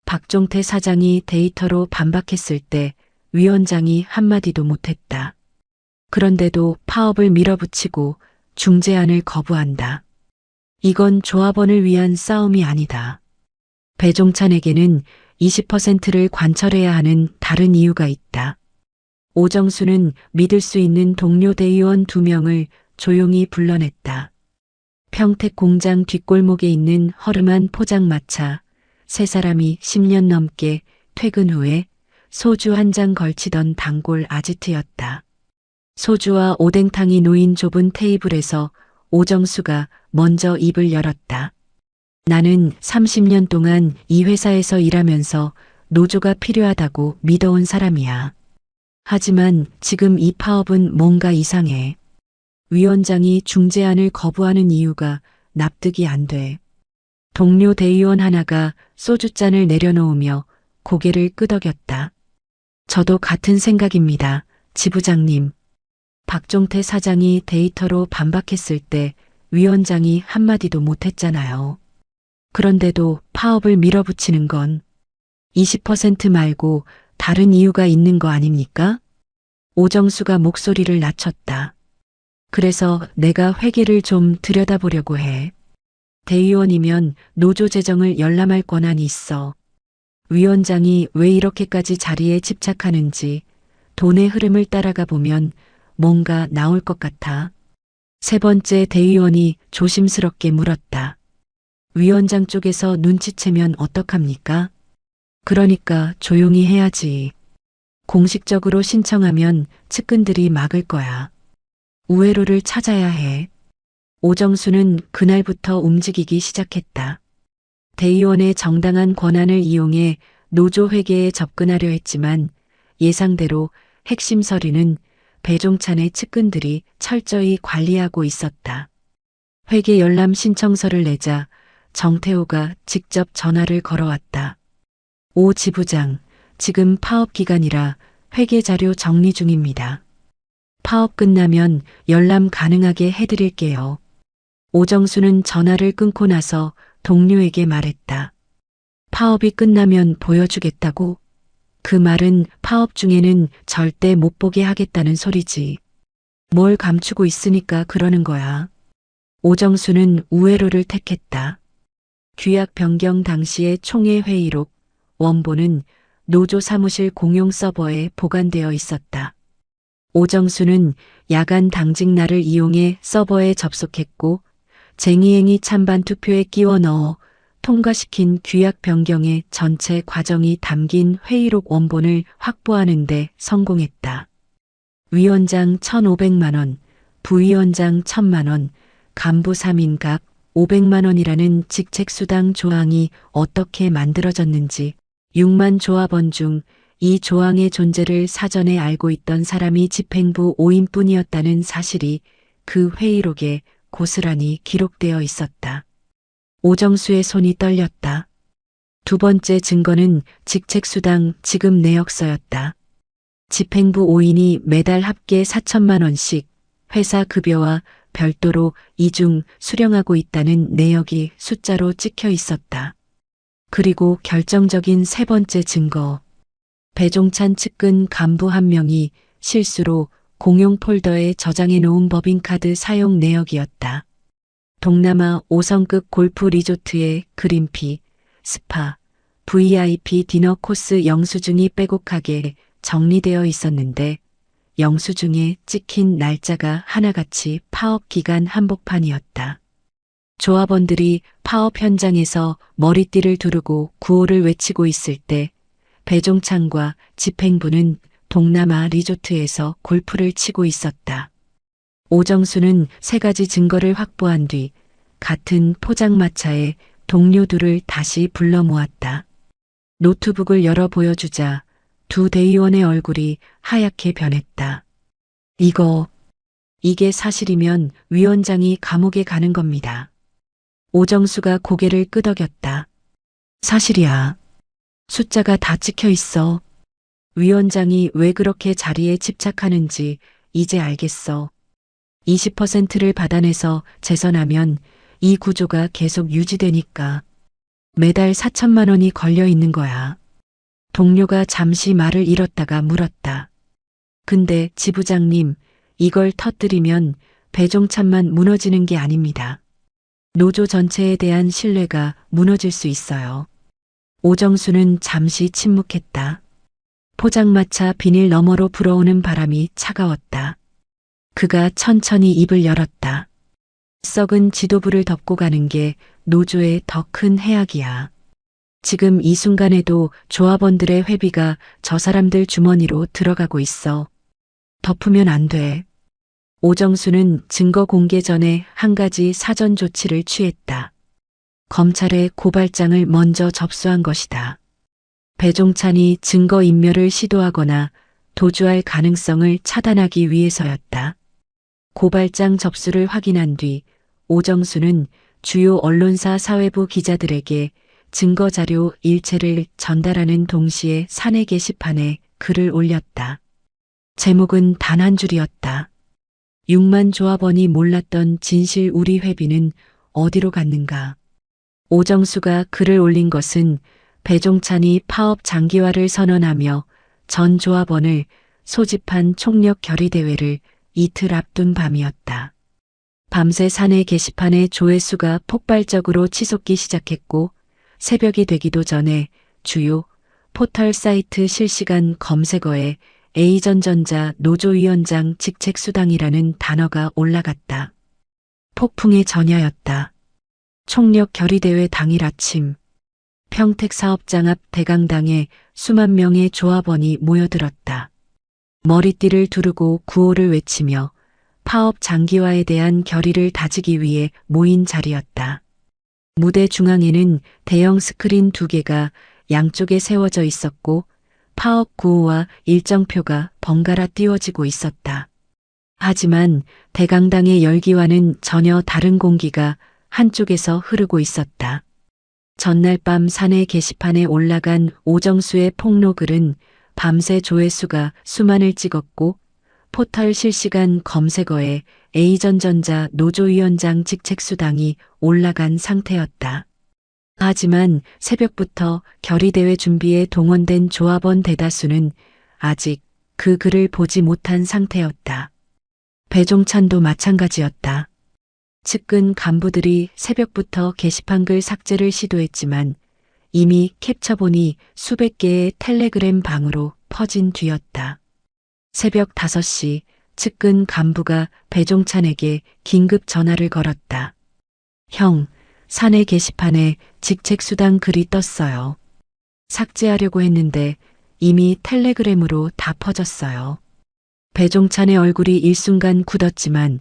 박종태 사장이 데이터로 반박했을 때 위원장이 한마디도 못했다. 그런데도 파업을 밀어붙이고 중재안을 거부한다. 이건 조합원을 위한 싸움이 아니다. 배종찬에게는 20%를 관철해야 하는 다른 이유가 있다. 오정수는 믿을 수 있는 동료 대의원 2명을 조용히 불러냈다. 평택 공장 뒷골목에 있는 허름한 포장마차, 세 사람이 10년 넘게 퇴근 후에 소주 한 잔 걸치던 단골 아지트였다. 소주와 오뎅탕이 놓인 좁은 테이블에서 오정수가 먼저 입을 열었다. 나는 30년 동안 이 회사에서 일하면서 노조가 필요하다고 믿어온 사람이야. 하지만 지금 이 파업은 뭔가 이상해. 위원장이 중재안을 거부하는 이유가 납득이 안 돼. 동료 대의원 하나가 소주잔을 내려놓으며 고개를 끄덕였다. 저도 같은 생각입니다, 지부장님. 박종태 사장이 데이터로 반박했을 때 위원장이 한마디도 못했잖아요. 그런데도 파업을 밀어붙이는 건 20% 말고 다른 이유가 있는 거 아닙니까? 오정수가 목소리를 낮췄다. 그래서 내가 회계를 좀 들여다보려고 해. 대의원이면 노조 재정을 열람할 권한이 있어. 위원장이 왜 이렇게까지 자리에 집착하는지 돈의 흐름을 따라가 보면 뭔가 나올 것 같아. 세 번째 대의원이 조심스럽게 물었다. 위원장 쪽에서 눈치채면 어떡합니까? 그러니까 조용히 해야지. 공식적으로 신청하면 측근들이 막을 거야. 우회로를 찾아야 해. 오정수는 그날부터 움직이기 시작했다. 대의원의 정당한 권한을 이용해 노조 회계에 접근하려 했지만 예상대로 핵심 서류는 배종찬의 측근들이 철저히 관리하고 있었다. 회계 열람 신청서를 내자 정태호가 직접 전화를 걸어왔다. 오 지부장, 지금 파업 기간이라 회계 자료 정리 중입니다. 파업 끝나면 열람 가능하게 해드릴게요. 오정수는 전화를 끊고 나서 동료에게 말했다. 파업이 끝나면 보여주겠다고? 그 말은 파업 중에는 절대 못 보게 하겠다는 소리지. 뭘 감추고 있으니까 그러는 거야. 오정수는 우회로를 택했다. 규약 변경 당시의 총회 회의록, 원본은 노조 사무실 공용 서버에 보관되어 있었다. 오정수는 야간 당직 날을 이용해 서버에 접속했고 쟁이행위 찬반 투표에 끼워 넣어 통과시킨 규약 변경의 전체 과정이 담긴 회의록 원본을 확보하는 데 성공했다. 위원장 1,500만 원, 부위원장 1,000만 원, 간부 3인 각 500만 원이라는 직책수당 조항이 어떻게 만들어졌는지 6만 조합원 중 이 조항의 존재를 사전에 알고 있던 사람이 집행부 5인뿐이었다는 사실이 그 회의록에 고스란히 기록되어 있었다. 오정수의 손이 떨렸다. 두 번째 증거는 직책수당 지급 내역서였다. 집행부 5인이 매달 합계 4천만 원씩 회사 급여와 별도로 이중 수령하고 있다는 내역이 숫자로 찍혀 있었다. 그리고 결정적인 세 번째 증거. 배종찬 측근 간부 한 명이 실수로 공용 폴더에 저장해 놓은 법인카드 사용 내역이었다. 동남아 5성급 골프 리조트의 그린피, 스파, VIP 디너 코스 영수증이 빼곡하게 정리되어 있었는데 영수증에 찍힌 날짜가 하나같이 파업 기간 한복판이었다. 조합원들이 파업 현장에서 머리띠를 두르고 구호를 외치고 있을 때 배종찬과 집행부는 동남아 리조트에서 골프를 치고 있었다. 오정수는 세 가지 증거를 확보한 뒤 같은 포장마차에 동료들을 다시 불러 모았다. 노트북을 열어 보여주자 두 대의원의 얼굴이 하얗게 변했다. 이게 사실이면 위원장이 감옥에 가는 겁니다. 오정수가 고개를 끄덕였다. 사실이야. 숫자가 다 찍혀 있어. 위원장이 왜 그렇게 자리에 집착하는지 이제 알겠어. 20%를 받아내서 재선하면 이 구조가 계속 유지되니까 매달 4천만 원이 걸려 있는 거야. 동료가 잠시 말을 잃었다가 물었다. 근데 지부장님, 이걸 터뜨리면 배종찬만 무너지는 게 아닙니다. 노조 전체에 대한 신뢰가 무너질 수 있어요. 오정수는 잠시 침묵했다. 포장마차 비닐 너머로 불어오는 바람이 차가웠다. 그가 천천히 입을 열었다. 썩은 지도부를 덮고 가는 게 노조의 더 큰 해악이야. 지금 이 순간에도 조합원들의 회비가 저 사람들 주머니로 들어가고 있어. 덮으면 안 돼. 오정수는 증거 공개 전에 한 가지 사전 조치를 취했다. 검찰에 고발장을 먼저 접수한 것이다. 배종찬이 증거인멸을 시도하거나 도주할 가능성을 차단하기 위해서였다. 고발장 접수를 확인한 뒤 오정수는 주요 언론사 사회부 기자들에게 증거자료 일체를 전달하는 동시에 사내 게시판에 글을 올렸다. 제목은 단 한 줄이었다. 6만 조합원이 몰랐던 진실 우리 회비는 어디로 갔는가. 오정수가 글을 올린 것은 배종찬이 파업 장기화를 선언하며 전 조합원을 소집한 총력 결의대회를 이틀 앞둔 밤이었다. 밤새 사내 게시판의 조회수가 폭발적으로 치솟기 시작했고 새벽이 되기도 전에 주요 포털 사이트 실시간 검색어에 A전전자 노조위원장 직책수당이라는 단어가 올라갔다. 폭풍의 전야였다. 총력 결의대회 당일 아침 평택 사업장 앞 대강당에 수만 명의 조합원이 모여들었다. 머리띠를 두르고 구호를 외치며 파업 장기화에 대한 결의를 다지기 위해 모인 자리였다. 무대 중앙에는 대형 스크린 2개가 양쪽에 세워져 있었고 파업 구호와 일정표가 번갈아 띄워지고 있었다. 하지만 대강당의 열기와는 전혀 다른 공기가 한쪽에서 흐르고 있었다. 전날 밤 사내 게시판에 올라간 오정수의 폭로글은 밤새 조회수가 수만을 찍었고 포털 실시간 검색어에 A전전자 노조위원장 직책수당이 올라간 상태였다. 하지만 새벽부터 결의대회 준비에 동원된 조합원 대다수는 아직 그 글을 보지 못한 상태였다. 배종찬도 마찬가지였다. 측근 간부들이 새벽부터 게시판 글 삭제를 시도했지만 이미 캡처본이 수백 개의 텔레그램 방으로 퍼진 뒤였다. 새벽 5시 측근 간부가 배종찬에게 긴급 전화를 걸었다. 형, 사내 게시판에 직책수당 글이 떴어요. 삭제하려고 했는데 이미 텔레그램으로 다 퍼졌어요. 배종찬의 얼굴이 일순간 굳었지만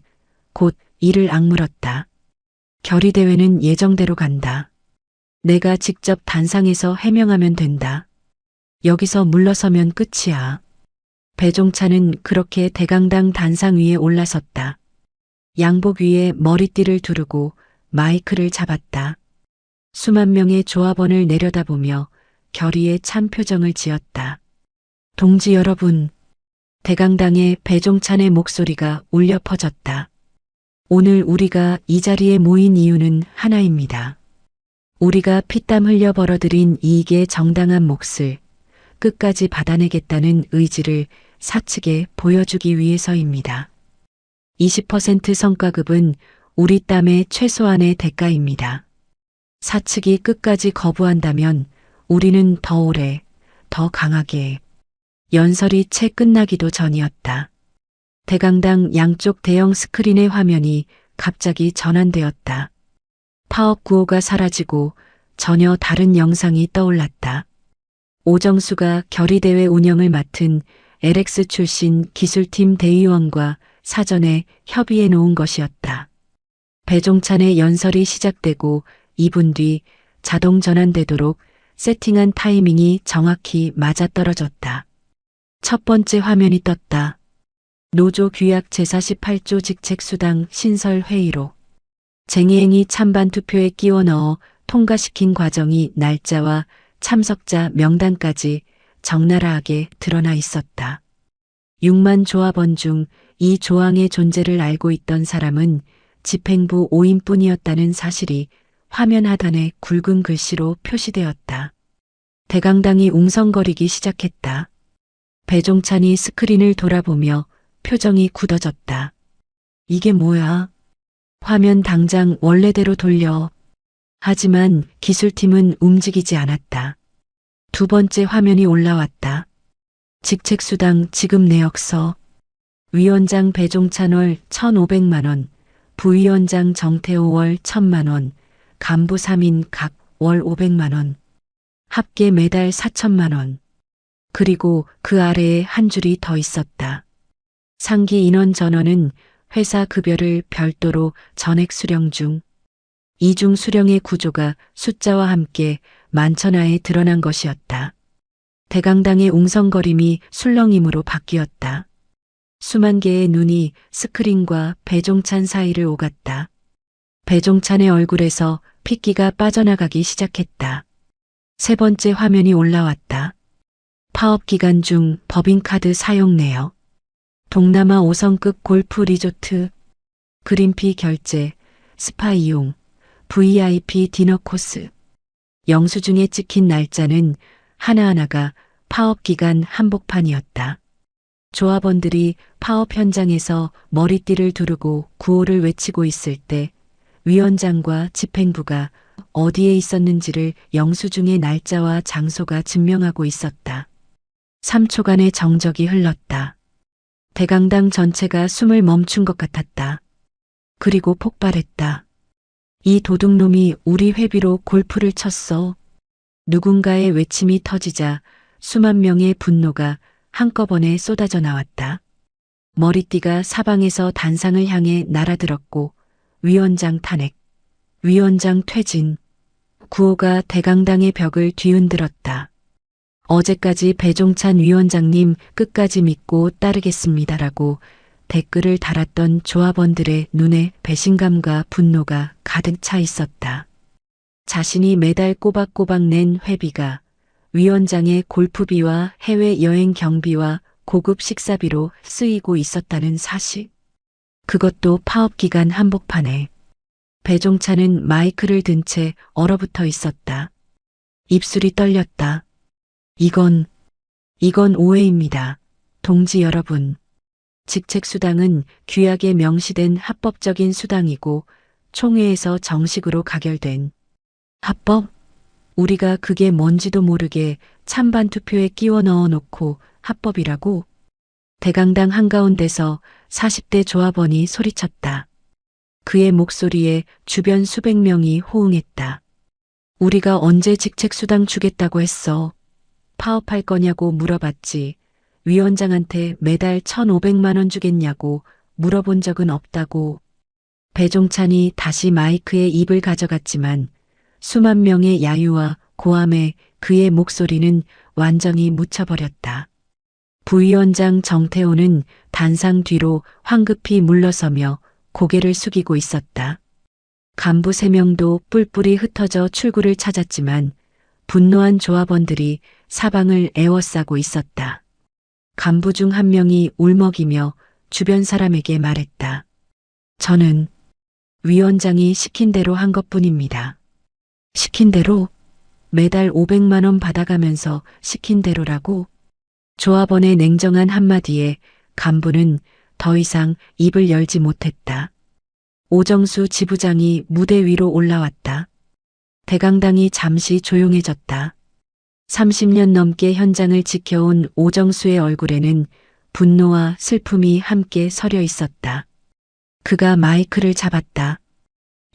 곧 이를 악물었다. 결의대회는 예정대로 간다. 내가 직접 단상에서 해명하면 된다. 여기서 물러서면 끝이야. 배종찬은 그렇게 대강당 단상 위에 올라섰다. 양복 위에 머리띠를 두르고 마이크를 잡았다. 수만 명의 조합원을 내려다보며 결의에 찬 표정을 지었다. 동지 여러분, 대강당의 배종찬의 목소리가 울려 퍼졌다. 오늘 우리가 이 자리에 모인 이유는 하나입니다. 우리가 피땀 흘려 벌어들인 이익의 정당한 몫을 끝까지 받아내겠다는 의지를 사측에 보여주기 위해서입니다. 20% 성과급은 우리 땀의 최소한의 대가입니다. 사측이 끝까지 거부한다면 우리는 더 오래, 더 강하게. 연설이 채 끝나기도 전이었다. 대강당 양쪽 대형 스크린의 화면이 갑자기 전환되었다. 파업 구호가 사라지고 전혀 다른 영상이 떠올랐다. 오정수가 결의대회 운영을 맡은 LX 출신 기술팀 대위원과 사전에 협의해 놓은 것이었다. 배종찬의 연설이 시작되고 2분 뒤 자동 전환되도록 세팅한 타이밍이 정확히 맞아떨어졌다. 첫 번째 화면이 떴다. 노조 규약 제48조 직책수당 신설 회의로 쟁의행위 찬반 투표에 끼워 넣어 통과시킨 과정이 날짜와 참석자 명단까지 적나라하게 드러나 있었다. 6만 조합원 중 이 조항의 존재를 알고 있던 사람은 집행부 5인뿐이었다는 사실이 화면 하단에 굵은 글씨로 표시되었다. 대강당이 웅성거리기 시작했다. 배종찬이 스크린을 돌아보며 표정이 굳어졌다. 이게 뭐야? 화면 당장 원래대로 돌려. 하지만 기술팀은 움직이지 않았다. 두 번째 화면이 올라왔다. 직책수당 지급 내역서. 위원장 배종찬 월 1,500만 원, 부위원장 정태호 월 1,000만 원, 간부 3인 각 월 500만 원. 합계 매달 4천만 원. 그리고 그 아래에 한 줄이 더 있었다. 상기 인원 전원은 회사 급여를 별도로 전액 수령 중. 이중 수령의 구조가 숫자와 함께 만천하에 드러난 것이었다. 대강당의 웅성거림이 술렁임으로 바뀌었다. 수만 개의 눈이 스크린과 배종찬 사이를 오갔다. 배종찬의 얼굴에서 핏기가 빠져나가기 시작했다. 세 번째 화면이 올라왔다. 파업 기간 중 법인카드 사용 내역. 동남아 5성급 골프 리조트, 그린피 결제, 스파 이용, VIP 디너 코스. 영수증에 찍힌 날짜는 하나하나가 파업 기간 한복판이었다. 조합원들이 파업 현장에서 머리띠를 두르고 구호를 외치고 있을 때 위원장과 집행부가 어디에 있었는지를 영수증의 날짜와 장소가 증명하고 있었다. 3초간의 정적이 흘렀다. 대강당 전체가 숨을 멈춘 것 같았다. 그리고 폭발했다. 이 도둑놈이 우리 회비로 골프를 쳤어. 누군가의 외침이 터지자 수만 명의 분노가 한꺼번에 쏟아져 나왔다. 머리띠가 사방에서 단상을 향해 날아들었고 위원장 탄핵, 위원장 퇴진, 구호가 대강당의 벽을 뒤흔들었다. 어제까지 배종찬 위원장님 끝까지 믿고 따르겠습니다라고 댓글을 달았던 조합원들의 눈에 배신감과 분노가 가득 차 있었다. 자신이 매달 꼬박꼬박 낸 회비가 위원장의 골프비와 해외여행 경비와 고급 식사비로 쓰이고 있었다는 사실. 그것도 파업기간 한복판에. 배종찬은 마이크를 든 채 얼어붙어 있었다. 입술이 떨렸다. 이건 오해입니다. 동지 여러분. 직책수당은 규약에 명시된 합법적인 수당이고 총회에서 정식으로 가결된 합법? 우리가 그게 뭔지도 모르게 찬반 투표에 끼워 넣어 놓고 합법이라고? 대강당 한가운데서 40대 조합원이 소리쳤다. 그의 목소리에 주변 수백 명이 호응했다. 우리가 언제 직책수당 주겠다고 했어? 파업할 거냐고 물어봤지. 위원장한테 매달 1,500만 원 주겠냐고 물어본 적은 없다고. 배종찬이 다시 마이크에 입을 가져갔지만 수만 명의 야유와 고함에 그의 목소리는 완전히 묻혀버렸다. 부위원장 정태호는 단상 뒤로 황급히 물러서며 고개를 숙이고 있었다. 간부 3명도 뿔뿔이 흩어져 출구를 찾았지만 분노한 조합원들이 사방을 에워싸고 있었다. 간부 중 한 명이 울먹이며 주변 사람에게 말했다. 저는 위원장이 시킨 대로 한 것뿐입니다. 시킨 대로? 매달 500만 원 받아가면서 시킨 대로라고? 조합원의 냉정한 한마디에 간부는 더 이상 입을 열지 못했다. 오정수 지부장이 무대 위로 올라왔다. 대강당이 잠시 조용해졌다. 30년 넘게 현장을 지켜온 오정수의 얼굴에는 분노와 슬픔이 함께 서려 있었다. 그가 마이크를 잡았다.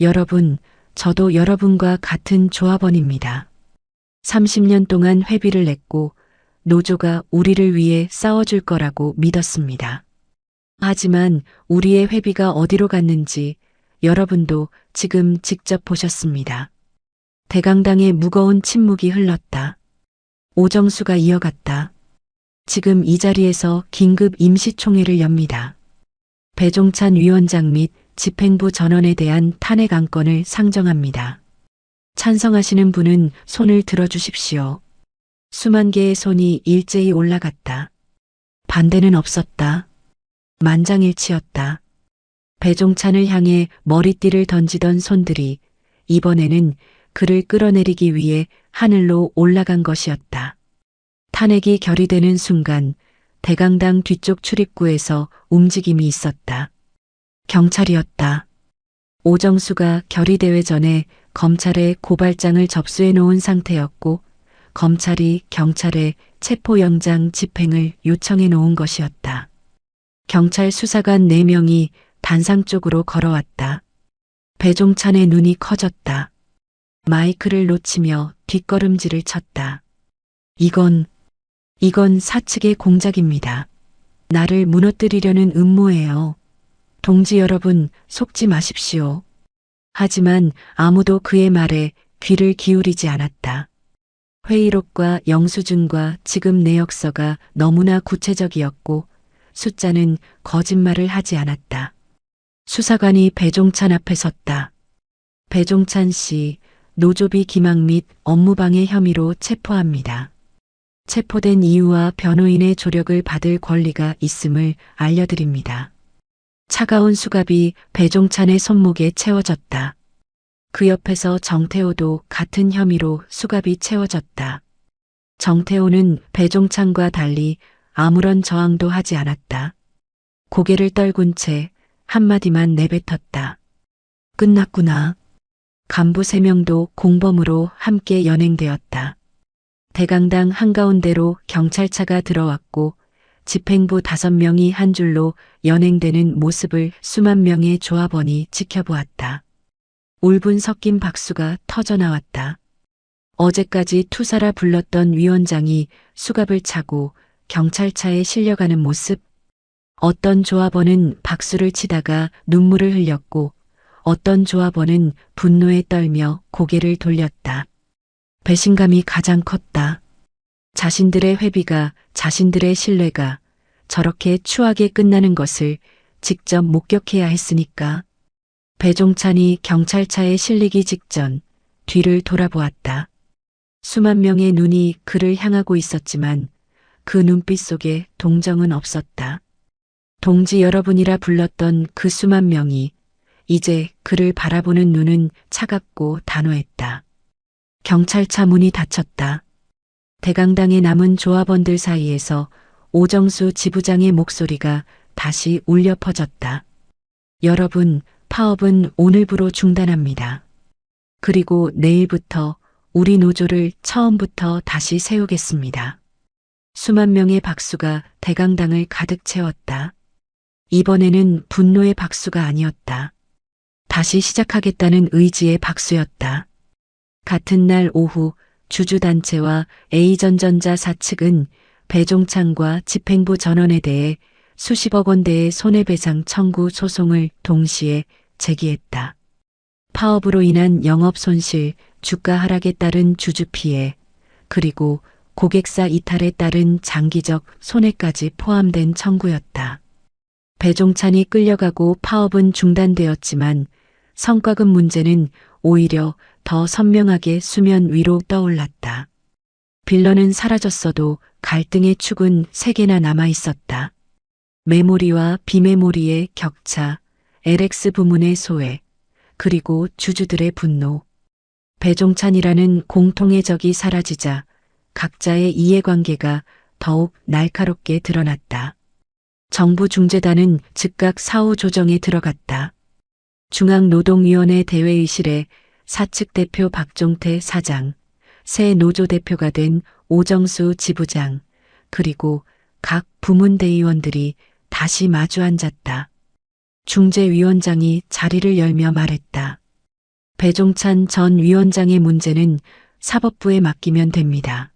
여러분, 저도 여러분과 같은 조합원입니다. 30년 동안 회비를 냈고 노조가 우리를 위해 싸워줄 거라고 믿었습니다. 하지만 우리의 회비가 어디로 갔는지 여러분도 지금 직접 보셨습니다. 대강당의 무거운 침묵이 흘렀다. 오정수가 이어갔다. 지금 이 자리에서 긴급 임시총회를 엽니다. 배종찬 위원장 및 집행부 전원에 대한 탄핵 안건을 상정합니다. 찬성하시는 분은 손을 들어주십시오. 수만 개의 손이 일제히 올라갔다. 반대는 없었다. 만장일치였다. 배종찬을 향해 머리띠를 던지던 손들이 이번에는 그를 끌어내리기 위해 하늘로 올라간 것이었다. 탄핵이 결의되는 순간 대강당 뒤쪽 출입구에서 움직임이 있었다. 경찰이었다. 오정수가 결의대회 전에 검찰에 고발장을 접수해 놓은 상태였고 검찰이 경찰에 체포영장 집행을 요청해 놓은 것이었다. 경찰 수사관 4명이 단상 쪽으로 걸어왔다. 배종찬의 눈이 커졌다. 마이크를 놓치며 뒷걸음질을 쳤다. 이건 사측의 공작입니다. 나를 무너뜨리려는 음모예요. 동지 여러분, 속지 마십시오. 하지만 아무도 그의 말에 귀를 기울이지 않았다. 회의록과 영수증과 지급 내역서가 너무나 구체적이었고 숫자는 거짓말을 하지 않았다. 수사관이 배종찬 앞에 섰다. 배종찬 씨, 노조비 기망 및 업무방해 혐의로 체포합니다. 체포된 이유와 변호인의 조력을 받을 권리가 있음을 알려드립니다. 차가운 수갑이 배종찬의 손목에 채워졌다. 그 옆에서 정태호도 같은 혐의로 수갑이 채워졌다. 정태호는 배종찬과 달리 아무런 저항도 하지 않았다. 고개를 떨군 채 한마디만 내뱉었다. 끝났구나. 간부 3명도 공범으로 함께 연행되었다. 대강당 한가운데로 경찰차가 들어왔고 집행부 5명이 한 줄로 연행되는 모습을 수만 명의 조합원이 지켜보았다. 울분 섞인 박수가 터져나왔다. 어제까지 투사라 불렀던 위원장이 수갑을 차고 경찰차에 실려가는 모습. 어떤 조합원은 박수를 치다가 눈물을 흘렸고 어떤 조합원은 분노에 떨며 고개를 돌렸다. 배신감이 가장 컸다. 자신들의 회비가, 자신들의 신뢰가 저렇게 추하게 끝나는 것을 직접 목격해야 했으니까. 배종찬이 경찰차에 실리기 직전 뒤를 돌아보았다. 수만 명의 눈이 그를 향하고 있었지만 그 눈빛 속에 동정은 없었다. 동지 여러분이라 불렀던 그 수만 명이 이제 그를 바라보는 눈은 차갑고 단호했다. 경찰차 문이 닫혔다. 대강당에 남은 조합원들 사이에서 오정수 지부장의 목소리가 다시 울려 퍼졌다. 여러분, 파업은 오늘부로 중단합니다. 그리고 내일부터 우리 노조를 처음부터 다시 세우겠습니다. 수만 명의 박수가 대강당을 가득 채웠다. 이번에는 분노의 박수가 아니었다. 다시 시작하겠다는 의지의 박수였다. 같은 날 오후 주주단체와 A전전자 사측은 배종찬과 집행부 전원에 대해 수십억 원대의 손해배상 청구 소송을 동시에 제기했다. 파업으로 인한 영업 손실, 주가 하락에 따른 주주 피해, 그리고 고객사 이탈에 따른 장기적 손해까지 포함된 청구였다. 배종찬이 끌려가고 파업은 중단되었지만 성과급 문제는 오히려 더 선명하게 수면 위로 떠올랐다. 빌런은 사라졌어도 갈등의 축은 3개나 남아 있었다. 메모리와 비메모리의 격차, LX 부문의 소외, 그리고 주주들의 분노. 배종찬이라는 공통의 적이 사라지자 각자의 이해관계가 더욱 날카롭게 드러났다. 정부 중재단은 즉각 사후 조정에 들어갔다. 중앙노동위원회 대회의실에 사측 대표 박종태 사장, 새 노조 대표가 된 오정수 지부장, 그리고 각 부문 대의원들이 다시 마주 앉았다. 중재위원장이 자리를 열며 말했다. 배종찬 전 위원장의 문제는 사법부에 맡기면 됩니다.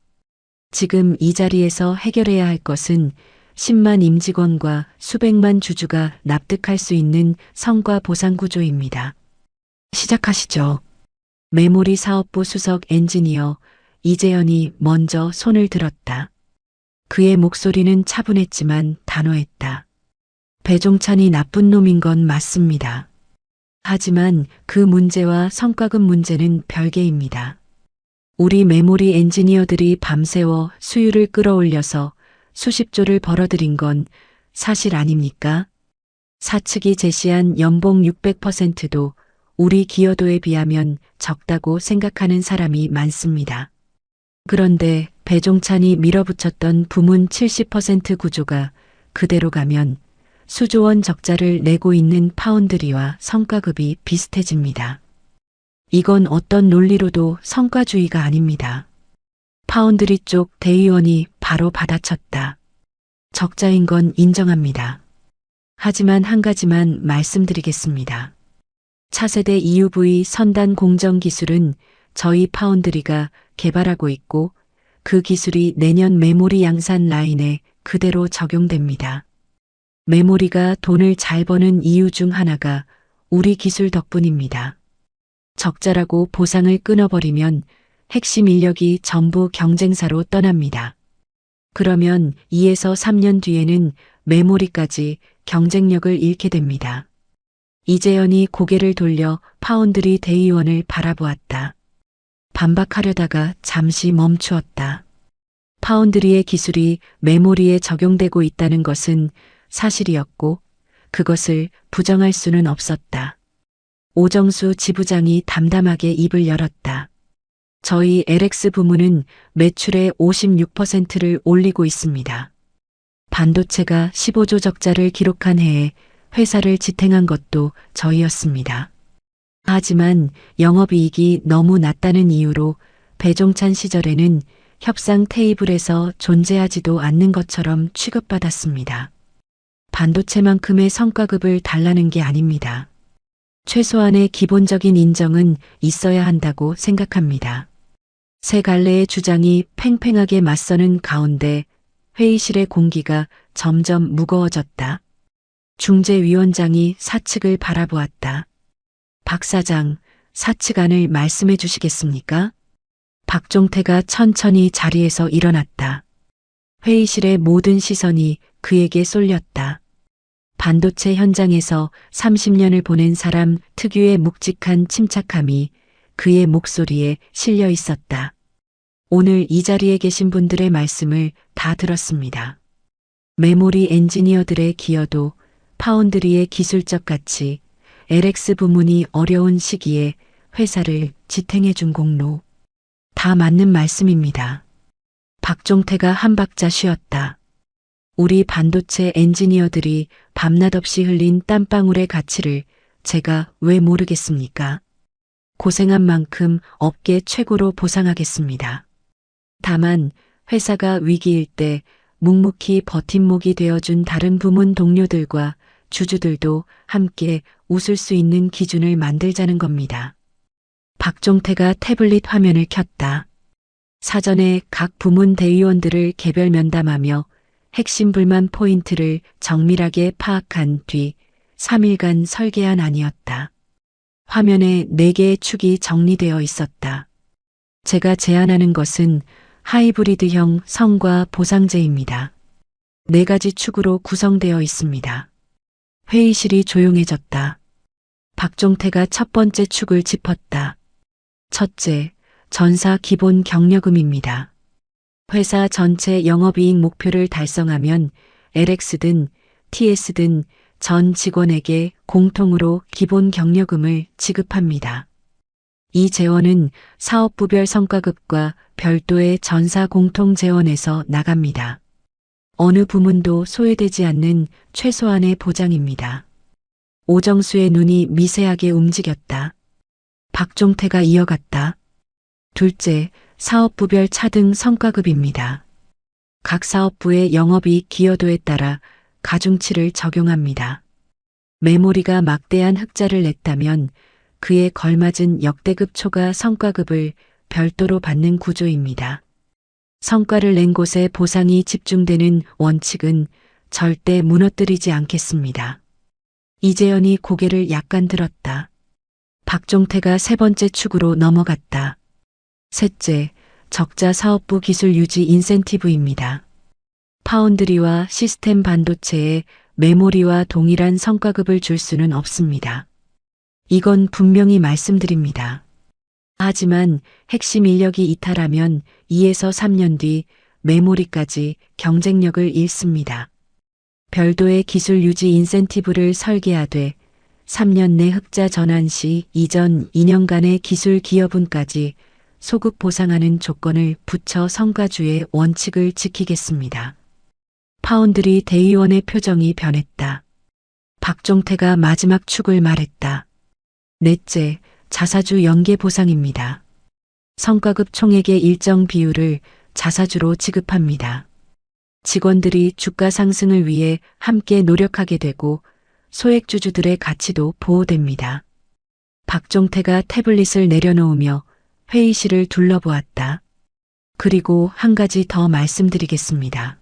지금 이 자리에서 해결해야 할 것은 10만 임직원과 수백만 주주가 납득할 수 있는 성과 보상 구조입니다. 시작하시죠. 메모리 사업부 수석 엔지니어 이재현이 먼저 손을 들었다. 그의 목소리는 차분했지만 단호했다. 배종찬이 나쁜 놈인 건 맞습니다. 하지만 그 문제와 성과급 문제는 별개입니다. 우리 메모리 엔지니어들이 밤새워 수율을 끌어올려서 수십조를 벌어들인 건 사실 아닙니까? 사측이 제시한 연봉 600%도 우리 기여도에 비하면 적다고 생각하는 사람이 많습니다. 그런데 배종찬이 밀어붙였던 부문 70% 구조가 그대로 가면 수조원 적자를 내고 있는 파운드리와 성과급이 비슷해집니다. 이건 어떤 논리로도 성과주의가 아닙니다. 파운드리 쪽 대의원이 바로 받아쳤다. 적자인 건 인정합니다. 하지만 한 가지만 말씀드리겠습니다. 차세대 EUV 선단 공정 기술은 저희 파운드리가 개발하고 있고 그 기술이 내년 메모리 양산 라인에 그대로 적용됩니다. 메모리가 돈을 잘 버는 이유 중 하나가 우리 기술 덕분입니다. 적자라고 보상을 끊어버리면 핵심 인력이 전부 경쟁사로 떠납니다. 그러면 2에서 3년 뒤에는 메모리까지 경쟁력을 잃게 됩니다. 이재현이 고개를 돌려 파운드리 대의원을 바라보았다. 반박하려다가 잠시 멈추었다. 파운드리의 기술이 메모리에 적용되고 있다는 것은 사실이었고 그것을 부정할 수는 없었다. 오정수 지부장이 담담하게 입을 열었다. 저희 LX 부문은 매출의 56%를 올리고 있습니다. 반도체가 15조 적자를 기록한 해에 회사를 지탱한 것도 저희였습니다. 하지만 영업이익이 너무 낮다는 이유로 배종찬 시절에는 협상 테이블에서 존재하지도 않는 것처럼 취급받았습니다. 반도체만큼의 성과급을 달라는 게 아닙니다. 최소한의 기본적인 인정은 있어야 한다고 생각합니다. 세 갈래의 주장이 팽팽하게 맞서는 가운데 회의실의 공기가 점점 무거워졌다. 중재위원장이 사측을 바라보았다. 박 사장, 사측 안을 말씀해 주시겠습니까? 박종태가 천천히 자리에서 일어났다. 회의실의 모든 시선이 그에게 쏠렸다. 반도체 현장에서 30년을 보낸 사람 특유의 묵직한 침착함이 그의 목소리에 실려 있었다. 오늘 이 자리에 계신 분들의 말씀을 다 들었습니다. 메모리 엔지니어들의 기여도, 파운드리의 기술적 가치, LX 부문이 어려운 시기에 회사를 지탱해 준 공로. 다 맞는 말씀입니다. 박종태가 한 박자 쉬었다. 우리 반도체 엔지니어들이 밤낮 없이 흘린 땀방울의 가치를 제가 왜 모르겠습니까? 고생한 만큼 업계 최고로 보상하겠습니다. 다만 회사가 위기일 때 묵묵히 버팀목이 되어준 다른 부문 동료들과 주주들도 함께 웃을 수 있는 기준을 만들자는 겁니다. 박종태가 태블릿 화면을 켰다. 사전에 각 부문 대위원들을 개별 면담하며 핵심 불만 포인트를 정밀하게 파악한 뒤 3일간 설계한 안이었다. 화면에 4개의 축이 정리되어 있었다. 제가 제안하는 것은 하이브리드형 성과 보상제입니다. 4가지 축으로 구성되어 있습니다. 회의실이 조용해졌다. 박종태가 첫 번째 축을 짚었다. 첫째, 전사 기본 경력금입니다. 회사 전체 영업이익 목표를 달성하면 LX든 TS든 전 직원에게 공통으로 기본 경력금을 지급합니다. 이 재원은 사업부별 성과급과 별도의 전사 공통 재원에서 나갑니다. 어느 부문도 소외되지 않는 최소한의 보장입니다. 오정수의 눈이 미세하게 움직였다. 박종태가 이어갔다. 둘째, 사업부별 차등 성과급입니다. 각 사업부의 영업이익 기여도에 따라 가중치를 적용합니다. 메모리가 막대한 흑자를 냈다면 그에 걸맞은 역대급 초과 성과급을 별도로 받는 구조입니다. 성과를 낸 곳에 보상이 집중되는 원칙은 절대 무너뜨리지 않겠습니다. 이재현이 고개를 약간 들었다. 박종태가 세 번째 축으로 넘어갔다. 셋째, 적자 사업부 기술 유지 인센티브입니다. 파운드리와 시스템 반도체에 메모리와 동일한 성과급을 줄 수는 없습니다. 이건 분명히 말씀드립니다. 하지만 핵심 인력이 이탈하면 2에서 3년 뒤 메모리까지 경쟁력을 잃습니다. 별도의 기술 유지 인센티브를 설계하되 3년 내 흑자 전환 시 이전 2년간의 기술 기여분까지 소급 보상하는 조건을 붙여 성과주의 원칙을 지키겠습니다. 파운드리 대의원의 표정이 변했다. 박종태가 마지막 축을 말했다. 넷째, 자사주 연계 보상입니다. 성과급 총액의 일정 비율을 자사주로 지급합니다. 직원들이 주가 상승을 위해 함께 노력하게 되고 소액주주들의 가치도 보호됩니다. 박종태가 태블릿을 내려놓으며 회의실을 둘러보았다. 그리고 한 가지 더 말씀드리겠습니다.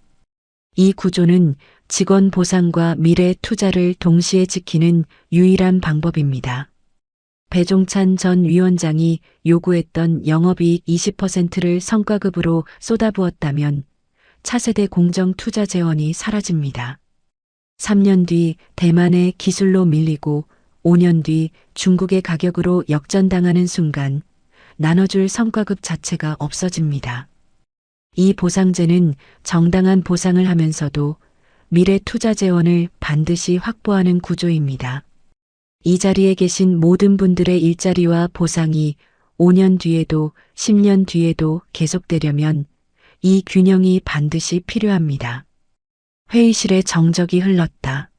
이 구조는 직원 보상과 미래 투자를 동시에 지키는 유일한 방법입니다. 배종찬 전 위원장이 요구했던 영업이익 20%를 성과급으로 쏟아부었다면 차세대 공정 투자 재원이 사라집니다. 3년 뒤 대만의 기술로 밀리고 5년 뒤 중국의 가격으로 역전당하는 순간 나눠줄 성과급 자체가 없어집니다. 이 보상제는 정당한 보상을 하면서도 미래 투자 재원을 반드시 확보하는 구조입니다. 이 자리에 계신 모든 분들의 일자리와 보상이 5년 뒤에도 10년 뒤에도 계속되려면 이 균형이 반드시 필요합니다. 회의실에 정적이 흘렀다.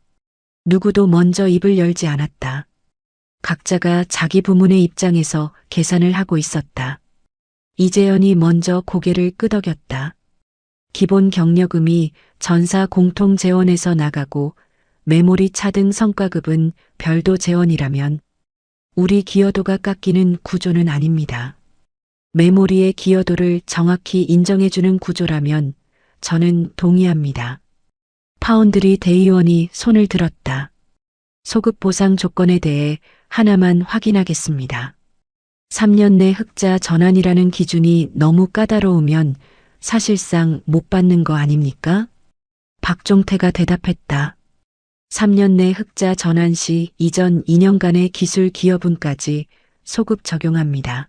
누구도 먼저 입을 열지 않았다. 각자가 자기 부문의 입장에서 계산을 하고 있었다. 이재현이 먼저 고개를 끄덕였다. 기본 경력금이 전사 공통 재원에서 나가고 메모리 차등 성과급은 별도 재원이라면 우리 기여도가 깎이는 구조는 아닙니다. 메모리의 기여도를 정확히 인정해주는 구조라면 저는 동의합니다. 파운드리 대의원이 손을 들었다. 소급 보상 조건에 대해 하나만 확인하겠습니다. 3년 내 흑자 전환이라는 기준이 너무 까다로우면 사실상 못 받는 거 아닙니까? 박종태가 대답했다. 3년 내 흑자 전환 시 이전 2년간의 기술 기여분까지 소급 적용합니다.